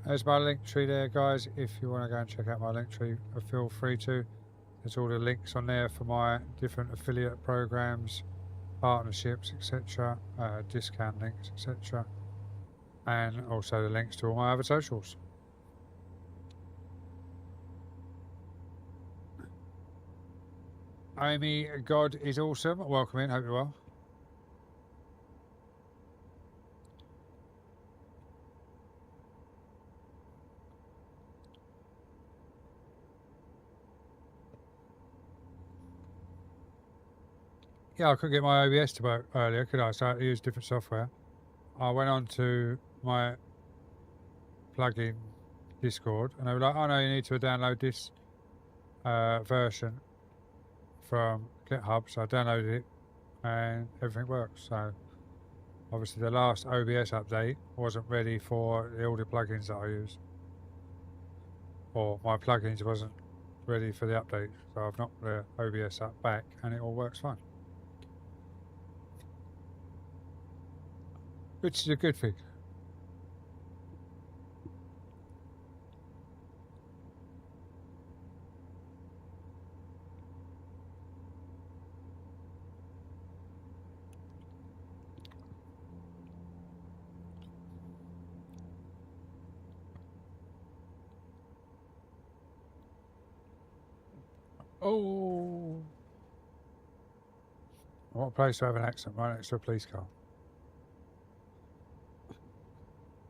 There's my link tree there, guys. If you want to go and check out my link tree, feel free to. There's all the links on there for my different affiliate programs, partnerships, etc., discount links, etc., and also the links to all my other socials. Amy, God is awesome. Welcome in. Hope you're well. Yeah, I couldn't get my OBS to work earlier, could I? So I had to use different software. I went on to my plugin Discord, and they were like, "Oh no, you need to download this version from GitHub." So I downloaded it, and everything works. So obviously, the last OBS update wasn't ready for all the plugins that I use, or my plugins wasn't ready for the update. So I've knocked the OBS up back, and it all works fine. Which is a good thing. Oh, what a place to have an accident right next to a police car.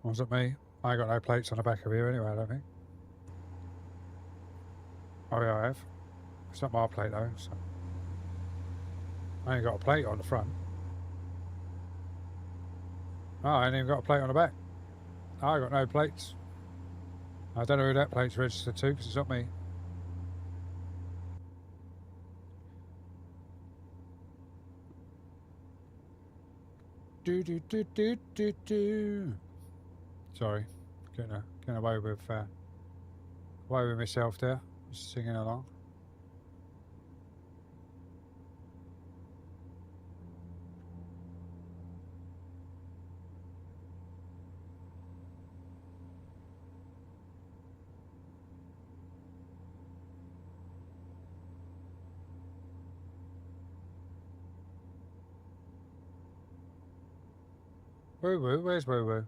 Wasn't me. I ain't got no plates on the back of here anyway, I don't think. Oh yeah, I have. It's not my plate though, so. I ain't got a plate on the front. Oh, I ain't even got a plate on the back. I got no plates. I don't know who that plate's registered to, because it's not me. Do. Sorry, getting away with myself there, just singing along. Woo woo, where's woo woo?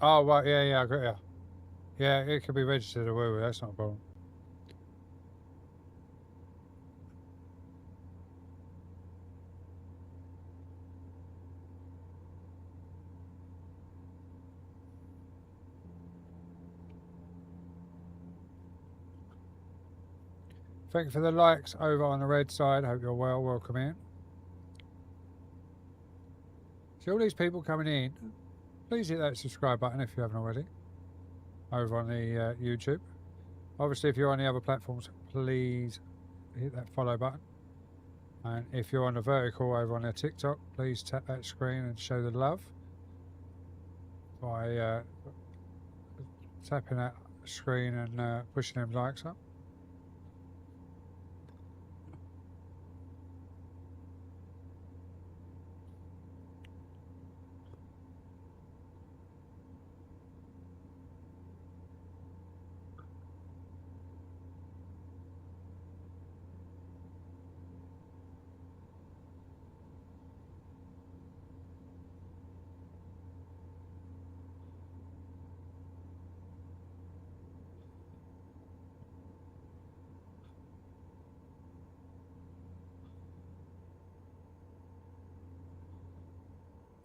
Oh, right, yeah, I got you. Yeah, it could be registered a woo, that's not a problem. Thank you for the likes over on the red side. Hope you're well. Welcome in. See all these people coming in. Please hit that subscribe button if you haven't already. Over on the YouTube. Obviously, if you're on the other platforms, please hit that follow button. And if you're on the vertical over on the TikTok, please tap that screen and show the love by tapping that screen and pushing them likes up.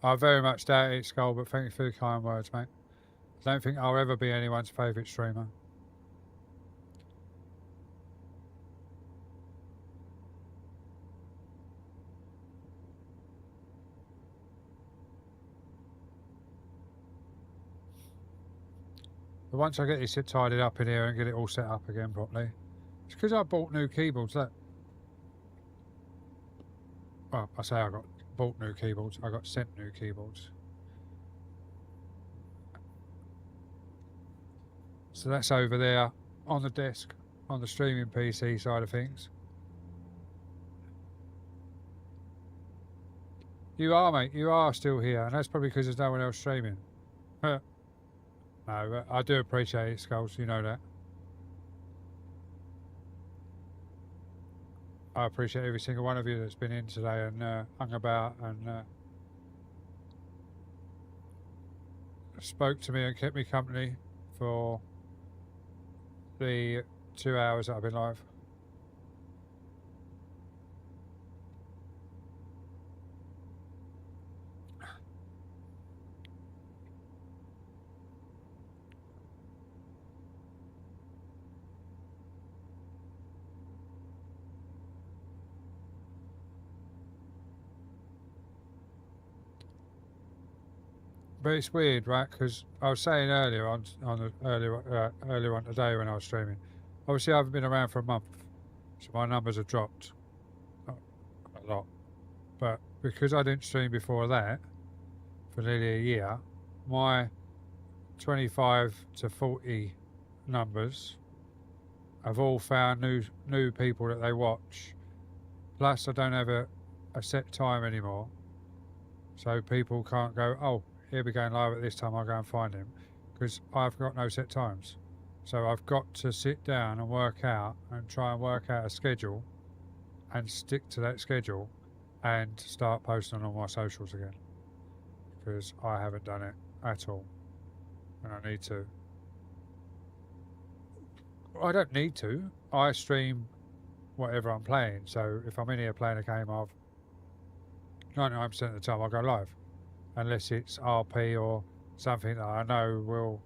I very much doubt it, Skull, but thank you for the kind words, mate. I don't think I'll ever be anyone's favourite streamer. But once I get this tidied up in here and get it all set up again properly, it's because I bought new keyboards. Look. Well, I say I got bought new keyboards. I got sent new keyboards. So that's over there on the desk on the streaming PC side of things. You are, mate. You are still here, and that's probably because there's no one else streaming. No, but I do appreciate it, Skulls. You know that. I appreciate every single one of you that's been in today and hung about and spoke to me and kept me company for the 2 hours that I've been live. But it's weird, right? Because I was saying earlier earlier on today when I was streaming, obviously I haven't been around for a month, so my numbers have dropped a lot. But because I didn't stream before that for nearly a year, my 25 to 40 numbers have all found new people that they watch. Plus, I don't have a set time anymore, so people can't go, oh, he'll be going live at this time, I'll go and find him, because I've got no set times. So I've got to sit down and work out and try and work out a schedule and stick to that schedule and start posting on my socials again, because I haven't done it at all and I need to. I don't need to. I stream whatever I'm playing, so if I'm in here playing a game, I've 99% of the time I'll go live, unless it's RP or something that I know will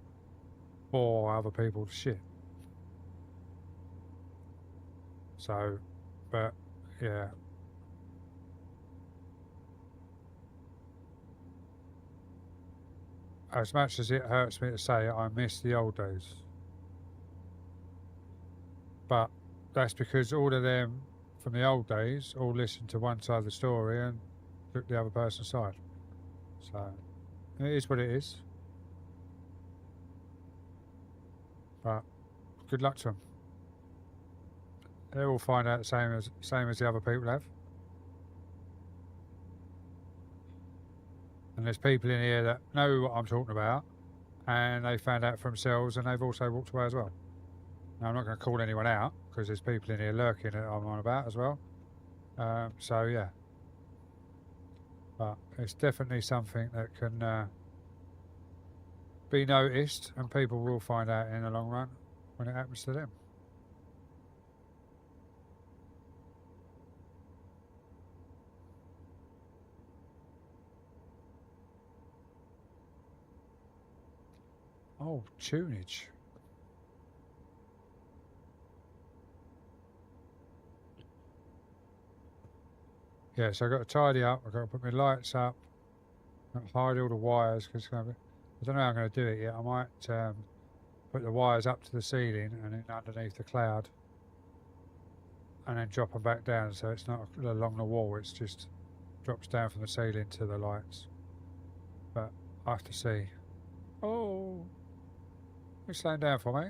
bore other people to shit. So, but yeah. As much as it hurts me to say it, I miss the old days. But that's because all of them from the old days all listened to one side of the story and took the other person's side. So it is what it is. But good luck to them. They will find out the same as the other people have. And there's people in here that know what I'm talking about, and they found out for themselves, and they've also walked away as well. Now, I'm not going to call anyone out, because there's people in here lurking that I'm on about as well. So, yeah. But it's definitely something that can be noticed, and people will find out in the long run when it happens to them. Oh, tunage. Yeah, so I've got to tidy up. I've got to put my lights up. I've got to hide all the wires because I don't know how I'm going to do it yet. I might put the wires up to the ceiling and then underneath the cloud, and then drop them back down so it's not along the wall. It's just drops down from the ceiling to the lights. But I have to see. Oh, you're slowing down for me.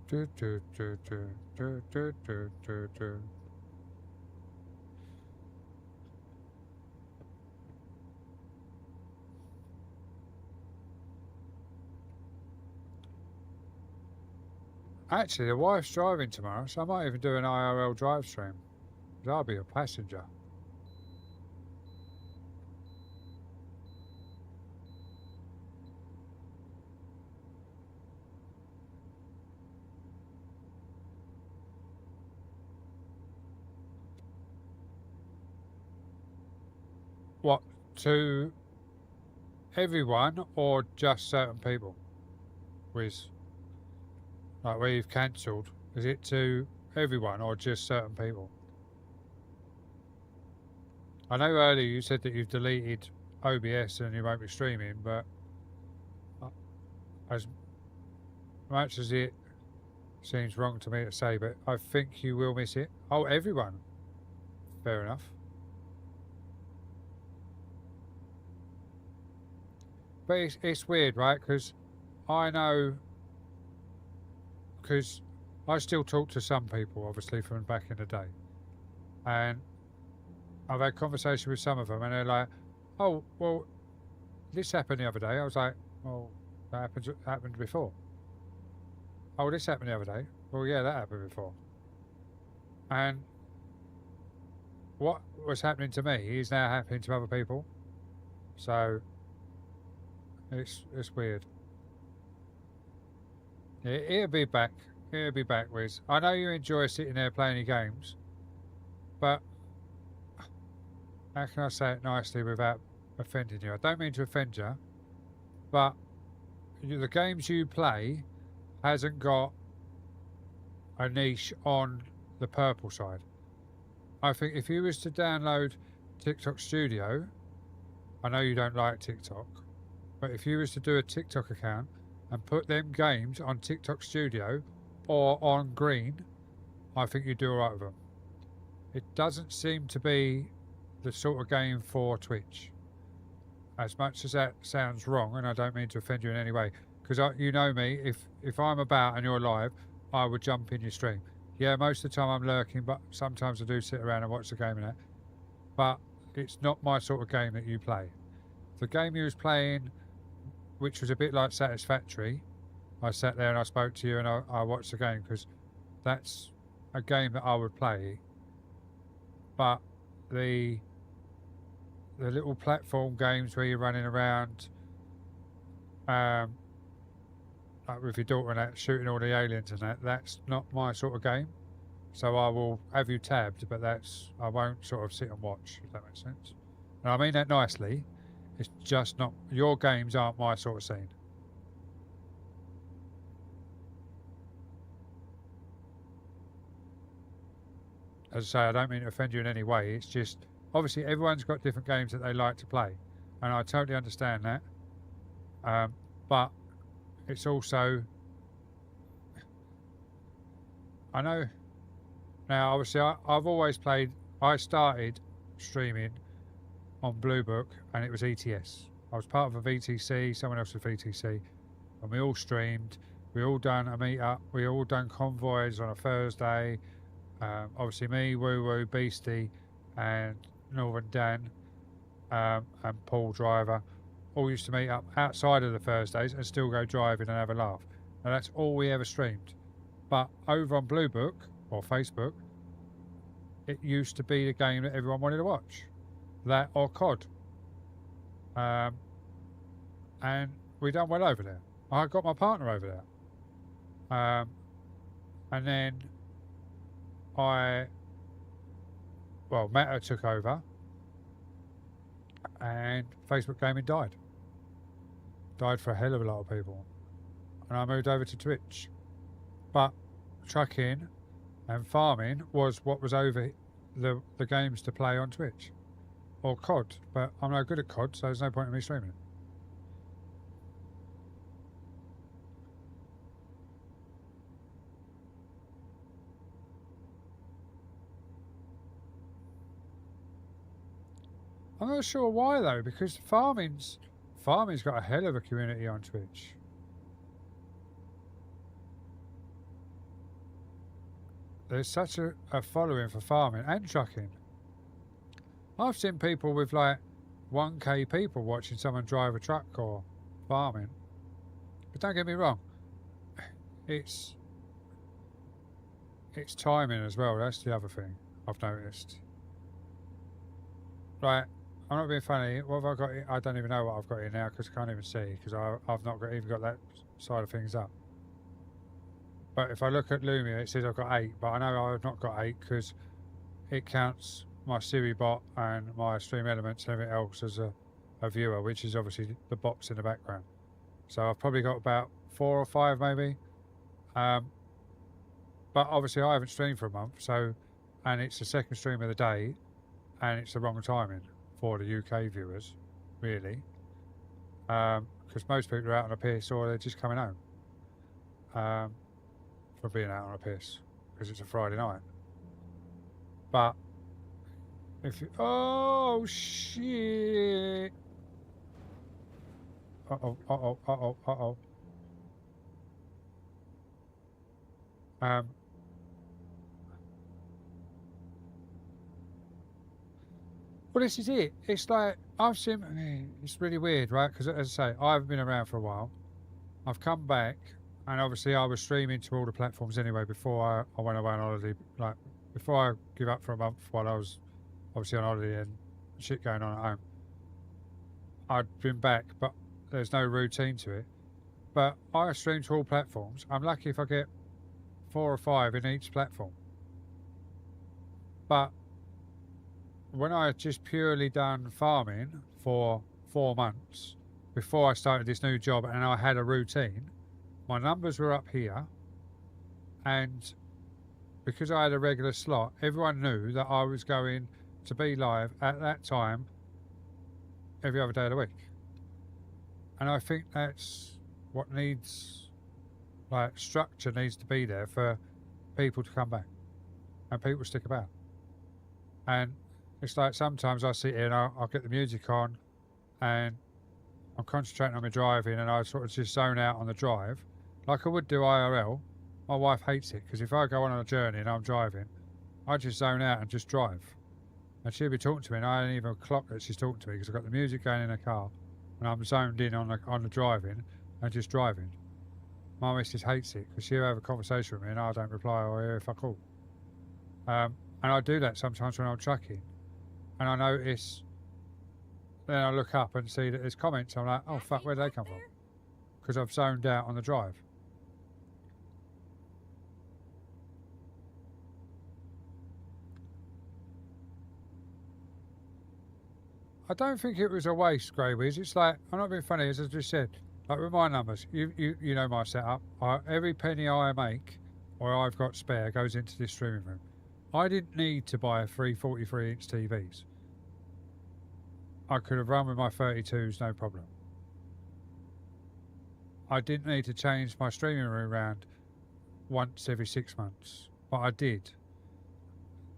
Do, do, do, do, do, do, do, do, do. Actually, the wife's driving tomorrow, so I might even do an IRL drive stream. I'll be a passenger. What, to everyone or just certain people? With, like, where you've cancelled, is it to everyone or just certain people? I know earlier you said that you've deleted OBS and you won't be streaming, but as much as it seems wrong to me to say, but I think you will miss it. Oh, everyone. Fair enough. But it's weird, right? Because I know, because I still talk to some people, obviously, from back in the day. And I've had conversation with some of them, and they're like, oh, well, this happened the other day. I was like, well, that happened before. Oh, this happened the other day. Well, yeah, that happened before. And what was happening to me is now happening to other people. So it's weird. It'll be back. It'll be back, Wiz. I know you enjoy sitting there playing your games, but how can I say it nicely without offending you? I don't mean to offend you, but the games you play hasn't got a niche on the purple side. I think if you was to download TikTok Studio, I know you don't like TikTok, but if you was to do a TikTok account and put them games on TikTok Studio or on Green, I think you'd do alright with them. It doesn't seem to be the sort of game for Twitch. As much as that sounds wrong, and I don't mean to offend you in any way, because you know me, if I'm about and you're live, I would jump in your stream. Yeah, most of the time I'm lurking, but sometimes I do sit around and watch the game and that. But it's not my sort of game that you play. The game you was playing, which was a bit like Satisfactory, I sat there and I spoke to you and I watched the game because that's a game that I would play. But the little platform games where you're running around, like with your daughter and that, shooting all the aliens and that's not my sort of game. So I will have you tabbed, but I won't sort of sit and watch, if that makes sense. And I mean that nicely. It's just not, your games aren't my sort of scene. As I say, I don't mean to offend you in any way. It's just, obviously everyone's got different games that they like to play. And I totally understand that. But it's also, I know, now obviously I've always played, I started streaming on Blue Book, and it was ETS. I was part of a VTC, someone else was VTC, and we all streamed. We all done a meet up. We all done convoys on a Thursday. Obviously, me, Woo Woo, Beastie, and Northern Dan, and Paul Driver all used to meet up outside of the Thursdays and still go driving and have a laugh. And that's all we ever streamed. But over on Blue Book or Facebook, it used to be the game that everyone wanted to watch. That or COD. And we done well over there. I got my partner over there. And then Meta took over and Facebook gaming died. Died for a hell of a lot of people. And I moved over to Twitch. But trucking and farming was what was over the games to play on Twitch. Or COD. But I'm no good at COD, so there's no point in me streaming it. I'm not sure why though, because farming's got a hell of a community on Twitch. There's such a following for farming and trucking. I've seen people with like 1k people watching someone drive a truck or farming. But don't get me wrong, it's timing as well. That's the other thing I've noticed. Like, I'm not being funny. What have I got? I don't even know what I've got here now because I can't even see because I've not even got that side of things up. But if I look at Lumia, it says I've got 8, but I know I've not got 8 because it counts my Siri bot and my Stream Elements and everything else as a viewer, which is obviously the box in the background. So I've probably got about 4 or 5 maybe. But obviously I haven't streamed for a month, and it's the second stream of the day, and it's the wrong timing for the UK viewers, really. Because most people are out on a piss or they're just coming home. For being out on a piss because it's a Friday night. But if you, oh shit! Uh-oh. Well, this is it. It's like it's really weird, right? Because as I say, I haven't been around for a while. I've come back. And obviously I was streaming to all the platforms anyway before I went away on holiday. Like, before I give up for a month while I was obviously on holiday and shit going on at home. I'd been back, but there's no routine to it. But I stream to all platforms. I'm lucky if I get 4 or 5 in each platform. But when I had just purely done farming for 4 months before I started this new job and I had a routine, my numbers were up here, and because I had a regular slot, everyone knew that I was going to be live at that time every other day of the week. And I think that's what needs, like, structure needs to be there for people to come back and people stick about. And it's like sometimes I sit here and I'll get the music on and I'm concentrating on my driving and I sort of just zone out on the drive. Like I would do IRL. My wife hates it because if I go on a journey and I'm driving, I just zone out and just drive. And she'll be talking to me and I don't even clock that she's talking to me because I've got the music going in the car and I'm zoned in on the driving and just driving. My missus hates it because she'll have a conversation with me and I don't reply or hear if I call. And I do that sometimes when I'm trucking. And I notice, then I look up and see that there's comments. I'm like, oh fuck, where did they come from? Because I've zoned out on the drive. I don't think it was a waste, Grey Wiz. It's like, I'm not being funny, as I just said, like with my numbers, you know my setup. Every penny I make, or I've got spare, goes into this streaming room. I didn't need to buy 3 43-inch TVs. I could have run with my 32s, no problem. I didn't need to change my streaming room around once every 6 months, but I did.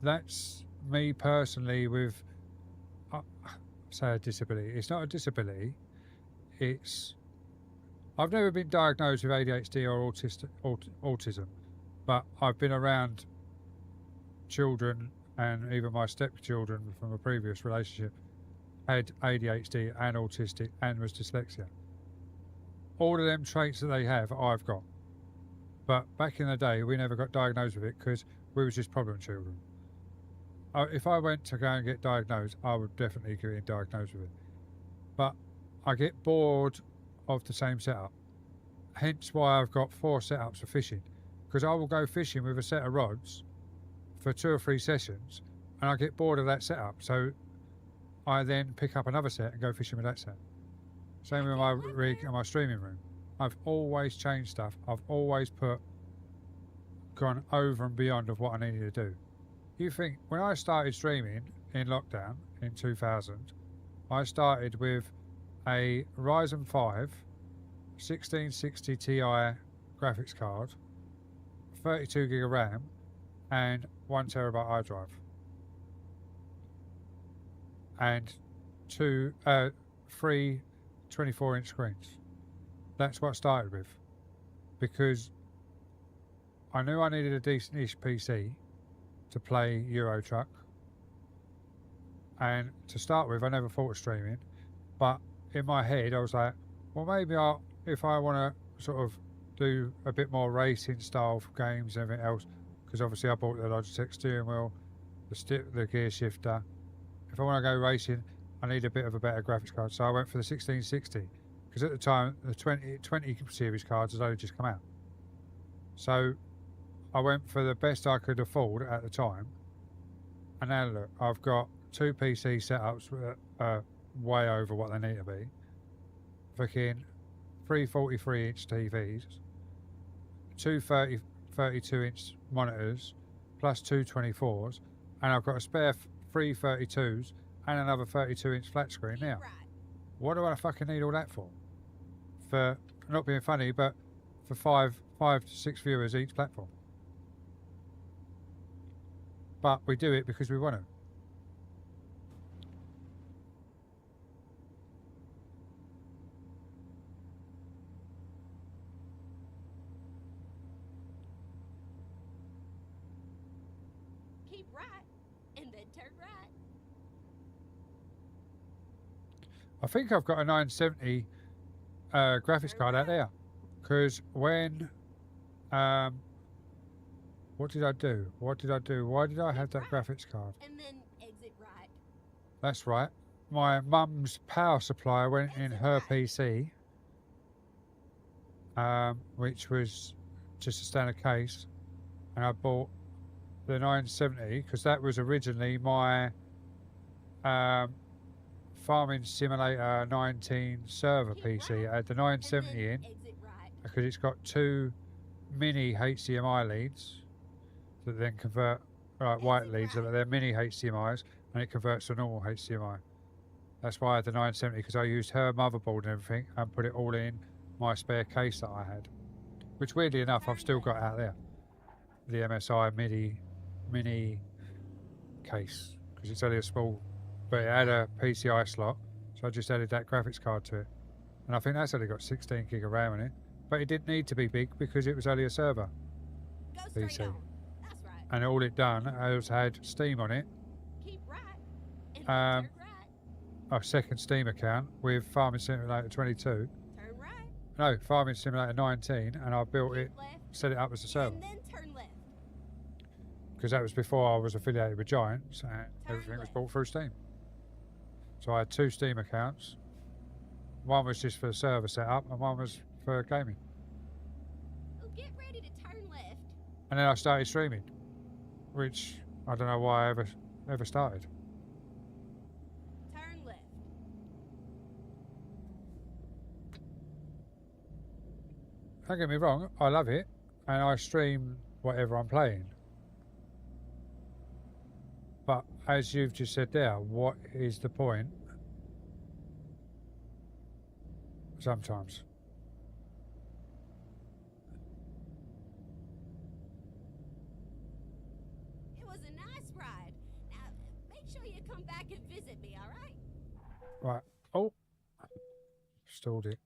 That's me personally with... say a disability. It's not a disability. It's I've never been diagnosed with ADHD or autism, but I've been around children, and even my stepchildren from a previous relationship had ADHD and autistic and was dyslexia. All of them traits that they have, I've got. But back in the day, we never got diagnosed with it because we was just problem children. If I went to go and get diagnosed, I would definitely get diagnosed with it. But I get bored of the same setup. Hence why I've got 4 setups for fishing. Because I will go fishing with a set of rods for 2 or 3 sessions and I get bored of that setup. So I then pick up another set and go fishing with that set. Same with my rig and my streaming room. I've always changed stuff. I've always gone over and beyond of what I needed to do. You think, when I started streaming in lockdown in 2000, I started with a Ryzen 5 1660 Ti graphics card, 32 gig of RAM, and 1 terabyte hard drive, and 3 24-inch screens. That's what I started with, because I knew I needed a decent-ish PC to play Euro Truck, and to start with I never thought of streaming, but in my head I was like, well, maybe if I want to sort of do a bit more racing style games and everything else, because obviously I bought the Logitech steering wheel, the gear shifter. If I want to go racing, I need a bit of a better graphics card, so I went for the 1660, because at the time the 20 series cards had only just come out. So I went for the best I could afford at the time, and now look, I've got 2 PC setups that are way over what they need to be. Fucking 3 43-inch TVs, 2 32-inch monitors, plus 2 24s, and I've got a spare 3 32s and another 32-inch flat screen now. What do I fucking need all that for? For, not being funny, but for 5 to 6 viewers each platform. But we do it because we want to. Keep right, and then turn right. I think I've got a 970 graphics card out there, because when what did I do? Why did I have that graphics card? And then exit right. That's right, my mum's power supply went in her PC, which was just a standard case, and I bought the 970 because that was originally my Farming Simulator 19 server PC. It had the 970 in because it's got 2 mini HDMI leads that then convert, white leads, that they're mini HDMIs, and it converts to normal HDMI. That's why I had the 970, because I used her motherboard and everything and put it all in my spare case that I had, which weirdly enough I've still got out there, the MSI mini case, because it's only a small, but it had a PCI slot, so I just added that graphics card to it, and I think that's only got 16 gig of RAM in it, but it didn't need to be big because it was only a server PC. That's right. And all it done was had Steam on it, Keep right, and then turn right. a second Steam account with Farming Simulator 22, Turn right. no, Farming Simulator 19, and I built it, Keep left, set it up as a server, and then turn left. because that was before I was affiliated with Giants, and everything was bought through Steam. So I had 2 Steam accounts. One was just for the server setup, and one was for gaming. Oh, get ready to turn left. And then I started streaming, which I don't know why I ever started. Turn left. Don't get me wrong, I love it, and I stream whatever I'm playing. But as you've just said there, what is the point? Sometimes. It was a nice ride. Now, make sure you come back and visit me, all right? Right. Oh, stalled it.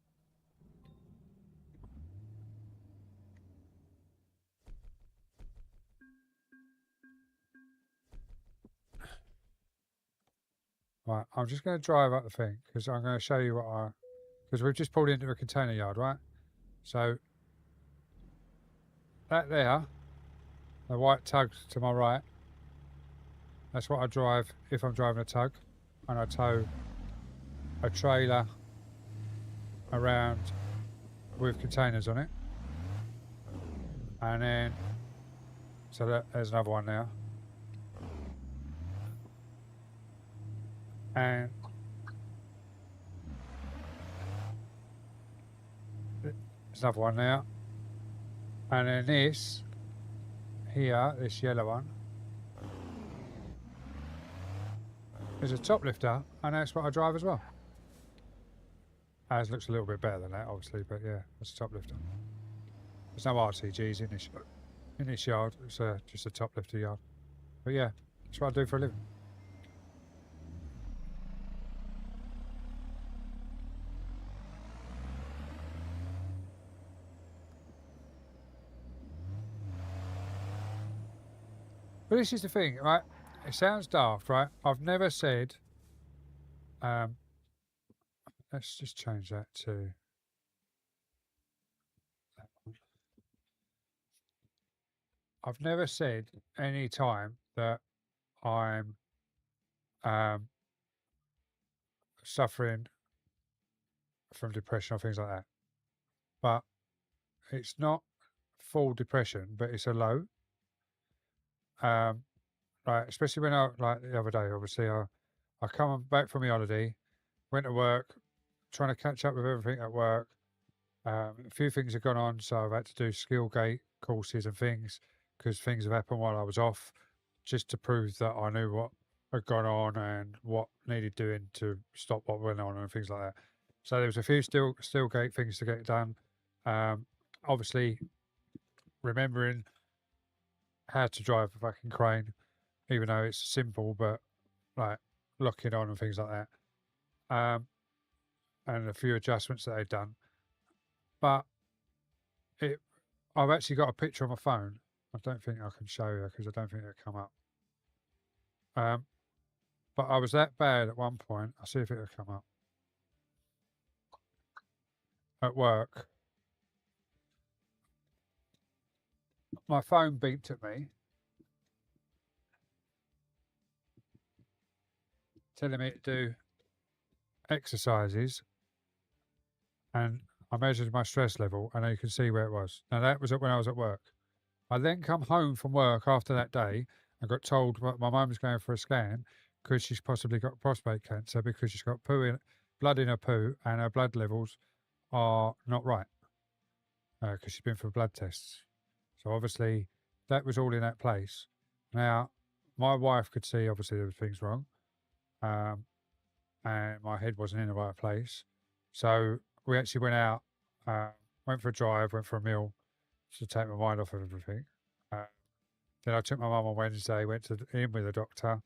Right, I'm just going to drive up the thing because I'm going to show you what I. Because we've just pulled into a container yard, right? So that there, the white tug to my right, that's what I drive if I'm driving a tug, and I tow a trailer around with containers on it. And then, so there's another one now. And there's another one now. And then this here, this yellow one, is a top lifter, and that's what I drive as well. Ours looks a little bit better than that, obviously, but yeah, it's a top lifter. There's no RTGs in this yard. It's just a top lifter yard. But yeah, that's what I do for a living. But this is the thing, right? It sounds daft, right? I've never said. Let's just change that to that one. I've never said any time that I'm suffering from depression or things like that. But it's not full depression, but it's a low. Like especially when I like the other day, obviously I come back from my holiday, went to work, trying to catch up with everything at work. A few things have gone on, so I've had to do skill gate courses and things because things have happened while I was off, just to prove that I knew what had gone on and what needed doing to stop what went on and things like that. So there was a few still gate things to get done. Obviously, remembering how to drive a fucking crane, even though it's simple, but like locking on and things like that. And a few adjustments that they've done. But I've actually got a picture on my phone. I don't think I can show you because I don't think it'll come up. But I was that bad at one point. I'll see if it'll come up. At work, my phone beeped at me, telling me to do exercises, and I measured my stress level, and you can see where it was. Now that was when I was at work. I then come home from work after that day and got told that my mum's going for a scan because she's possibly got prostate cancer because she's got blood in her poo and her blood levels are not right because she's been for blood tests. So obviously that was all in that place. Now my wife could see obviously there was things wrong, and my head wasn't in the right place. So we actually went out, went for a drive, went for a meal to take my mind off of everything. Then I took my mum on Wednesday, went in with the doctor,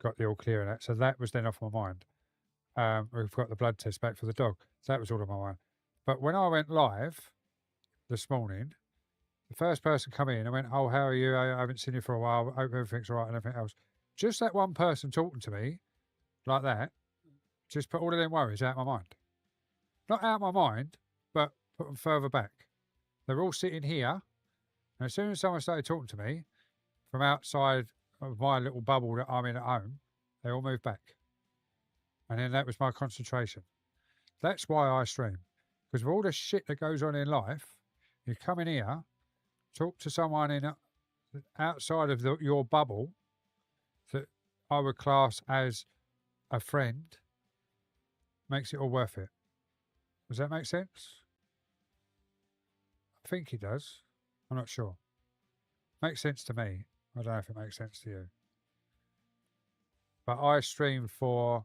got the all clear and that. So that was then off my mind. We've got the blood test back for the dog. So that was all on my mind. But when I went live this morning, the first person come in and went, "Oh, how are you? I haven't seen you for a while. I hope everything's all right and everything else." Just that one person talking to me like that just put all of them worries out of my mind. Not out of my mind, but put them further back. They're all sitting here. And as soon as someone started talking to me from outside of my little bubble that I'm in at home, they all moved back. And then that was my concentration. That's why I stream. Because with all the shit that goes on in life, you come in here, talk to someone outside of your bubble that I would class as a friend, makes it all worth it. Does that make sense? I think it does. I'm not sure. Makes sense to me. I don't know if it makes sense to you. But I stream for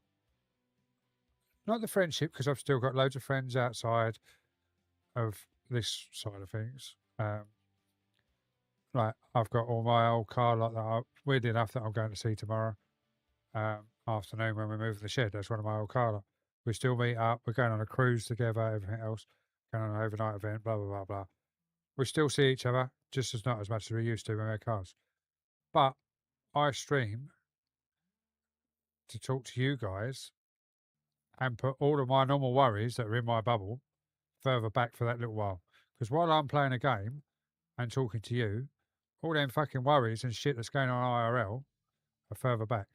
not the friendship, because I've still got loads of friends outside of this side of things. Like I've got all my old car like that. Weird enough that I'm going to see tomorrow. afternoon when we moved the shed. That's one of my old car. We still meet up. We're going on a cruise together. Everything else, going on an overnight event. Blah blah blah blah. We still see each other, just as not as much as we used to when we had cars. But I stream to talk to you guys and put all of my normal worries that are in my bubble further back for that little while. Because while I'm playing a game and talking to you, all them fucking worries and shit that's going on IRL are further back.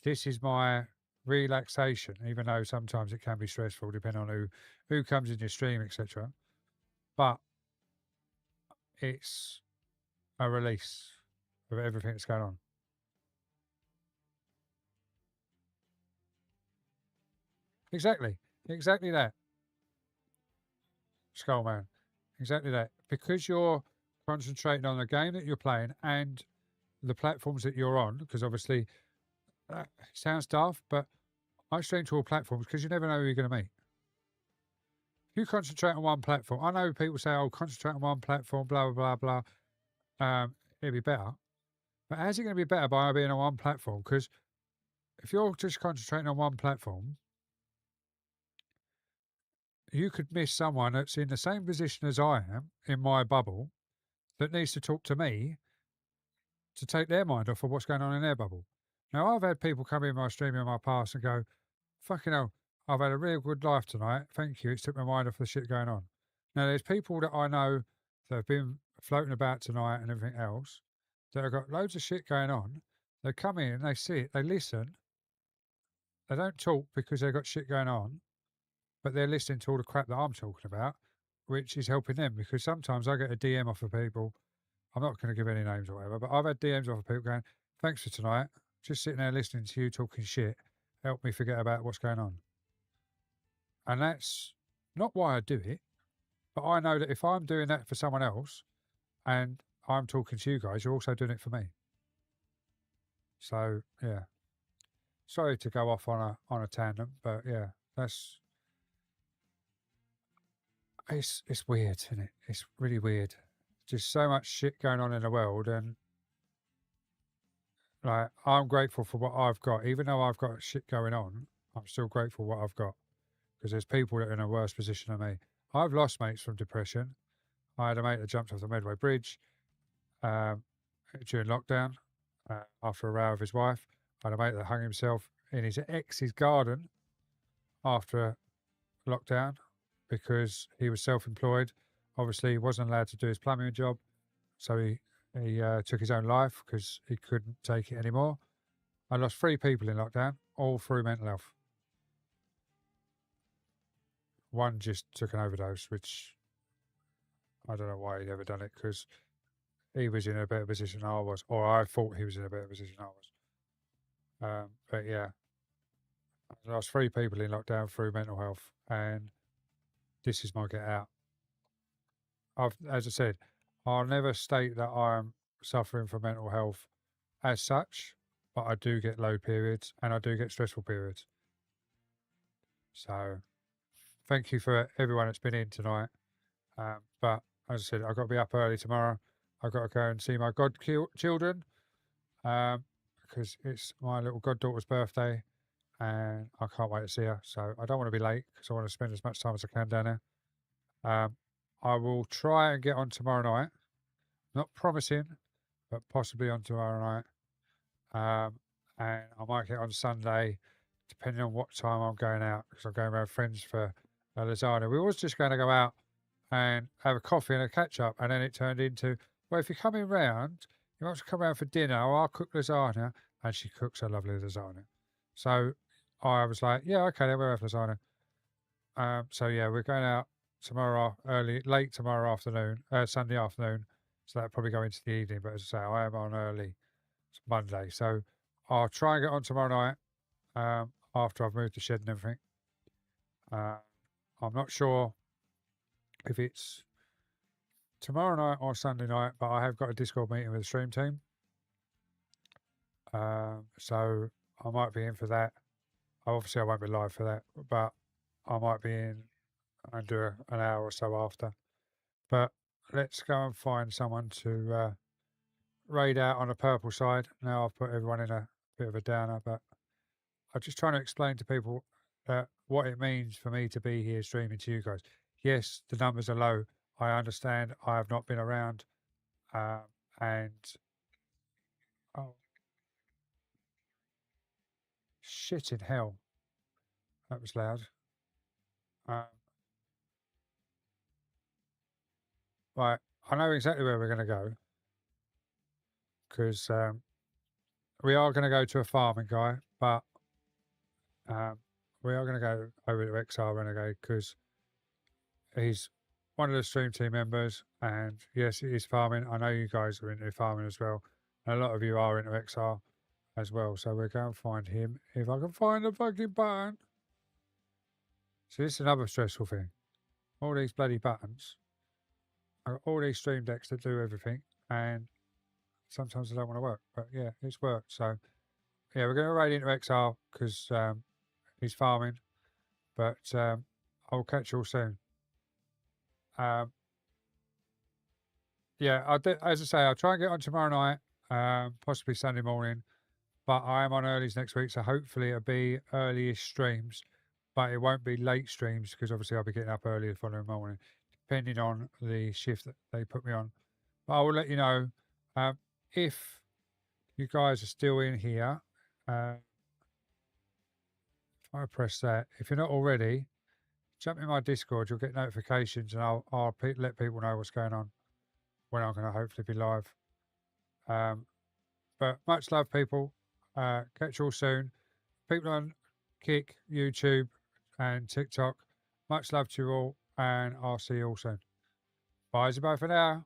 This is my relaxation, even though sometimes it can be stressful depending on who comes in your stream, etc. But it's a release of everything that's going on. Exactly that. Skullman. Exactly that. Because you're concentrating on the game that you're playing and the platforms that you're on, because obviously it sounds daft, but I stream to all platforms because you never know who you're going to meet. If you concentrate on one platform, I know people say, oh, concentrate on one platform, blah, blah, blah, blah. It'll be better. But how's it going to be better by being on one platform? Because if you're just concentrating on one platform, you could miss someone that's in the same position as I am in my bubble that needs to talk to me to take their mind off of what's going on in their bubble. Now, I've had people come in my stream in my past and go, fucking hell, I've had a real good life tonight. Thank you. It's took my mind off the shit going on. Now, there's people that I know that have been floating about tonight and everything else that have got loads of shit going on. They come in, they sit, they listen. They don't talk because they've got shit going on, but they're listening to all the crap that I'm talking about, which is helping them because sometimes I get a DM off of people. I'm not going to give any names or whatever, but I've had DMs off of people going, thanks for tonight. Just sitting there listening to you talking shit helped me forget about what's going on. And that's not why I do it, but I know that if I'm doing that for someone else and I'm talking to you guys, you're also doing it for me. So yeah. Sorry to go off on a tandem, but yeah, it's weird, isn't it? It's really weird. Just so much shit going on in the world, and like I'm grateful for what I've got, even though I've got shit going on. I'm still grateful for what I've got because there's people that are in a worse position than me. I've lost mates from depression. I had a mate that jumped off the Medway Bridge during lockdown after a row with his wife. I had a mate that hung himself in his ex's garden after lockdown because he was self-employed. Obviously, he wasn't allowed to do his plumbing job, so he took his own life because he couldn't take it anymore. I lost 3 people in lockdown, all through mental health. One just took an overdose, which I don't know why he'd ever done it because he was in a better position than I was, or I thought he was in a better position than I was. But yeah, I lost 3 people in lockdown through mental health, and this is my get out. As I said, I'll never state that I'm suffering from mental health as such, but I do get low periods and I do get stressful periods. So thank you for everyone that's been in tonight. But as I said, I've got to be up early tomorrow. I've got to go and see my godchildren because it's my little goddaughter's birthday and I can't wait to see her. So I don't want to be late because I want to spend as much time as I can down there. I will try and get on tomorrow night. Not promising, but possibly on tomorrow night. And I might get on Sunday, depending on what time I'm going out, because I'm going with friends for a lasagna. We was just going to go out and have a coffee and a catch up, and then it turned into, well, if you're coming round, you want to come round for dinner, or I'll cook lasagna, and she cooks a lovely lasagna. So I was like, yeah, okay, then we'll have lasagna. So yeah, we're going out tomorrow, late tomorrow afternoon, Sunday afternoon. So that'll probably go into the evening. But as I say, I am on early Monday. So I'll try and get on tomorrow night after I've moved the shed and everything. I'm not sure if it's tomorrow night or Sunday night, but I have got a Discord meeting with the stream team. So I might be in for that. Obviously, I won't be live for that, but I might be in and do an hour or so after. But let's go and find someone to raid out on the purple side. Now I've put everyone in a bit of a downer, but I'm just trying to explain to people what it means for me to be here streaming to you guys. Yes, the numbers are low. I understand. I have not been around, and oh, shit in hell, that was loud. Um, right, I know exactly where we're going to go because we are going to go to a farming guy, but we are going to go over to XR Renegade because he's one of the stream team members, and yes, it is farming. I know you guys are into farming as well, and a lot of you are into XR as well. So we're going to find him if I can find the fucking button. So this is another stressful thing. All these bloody buttons. I've got all these stream decks that do everything, and sometimes they don't want to work. But yeah, it's worked. So yeah, we're going to raid into XR because he's farming. But I'll catch you all soon. Yeah, as I say, I'll try and get on tomorrow night, possibly Sunday morning. But I am on earlys next week, so hopefully it'll be early-ish streams. But it won't be late streams because obviously I'll be getting up early the following morning, depending on the shift that they put me on. But I will let you know if you guys are still in here. If I press that, if you're not already, jump in my Discord. You'll get notifications, and I'll let people know what's going on when I'm going to hopefully be live. But much love, people. Catch you all soon. People on Kick, YouTube, and TikTok. Much love to you all, and I'll see you all soon. Bye, bye for now.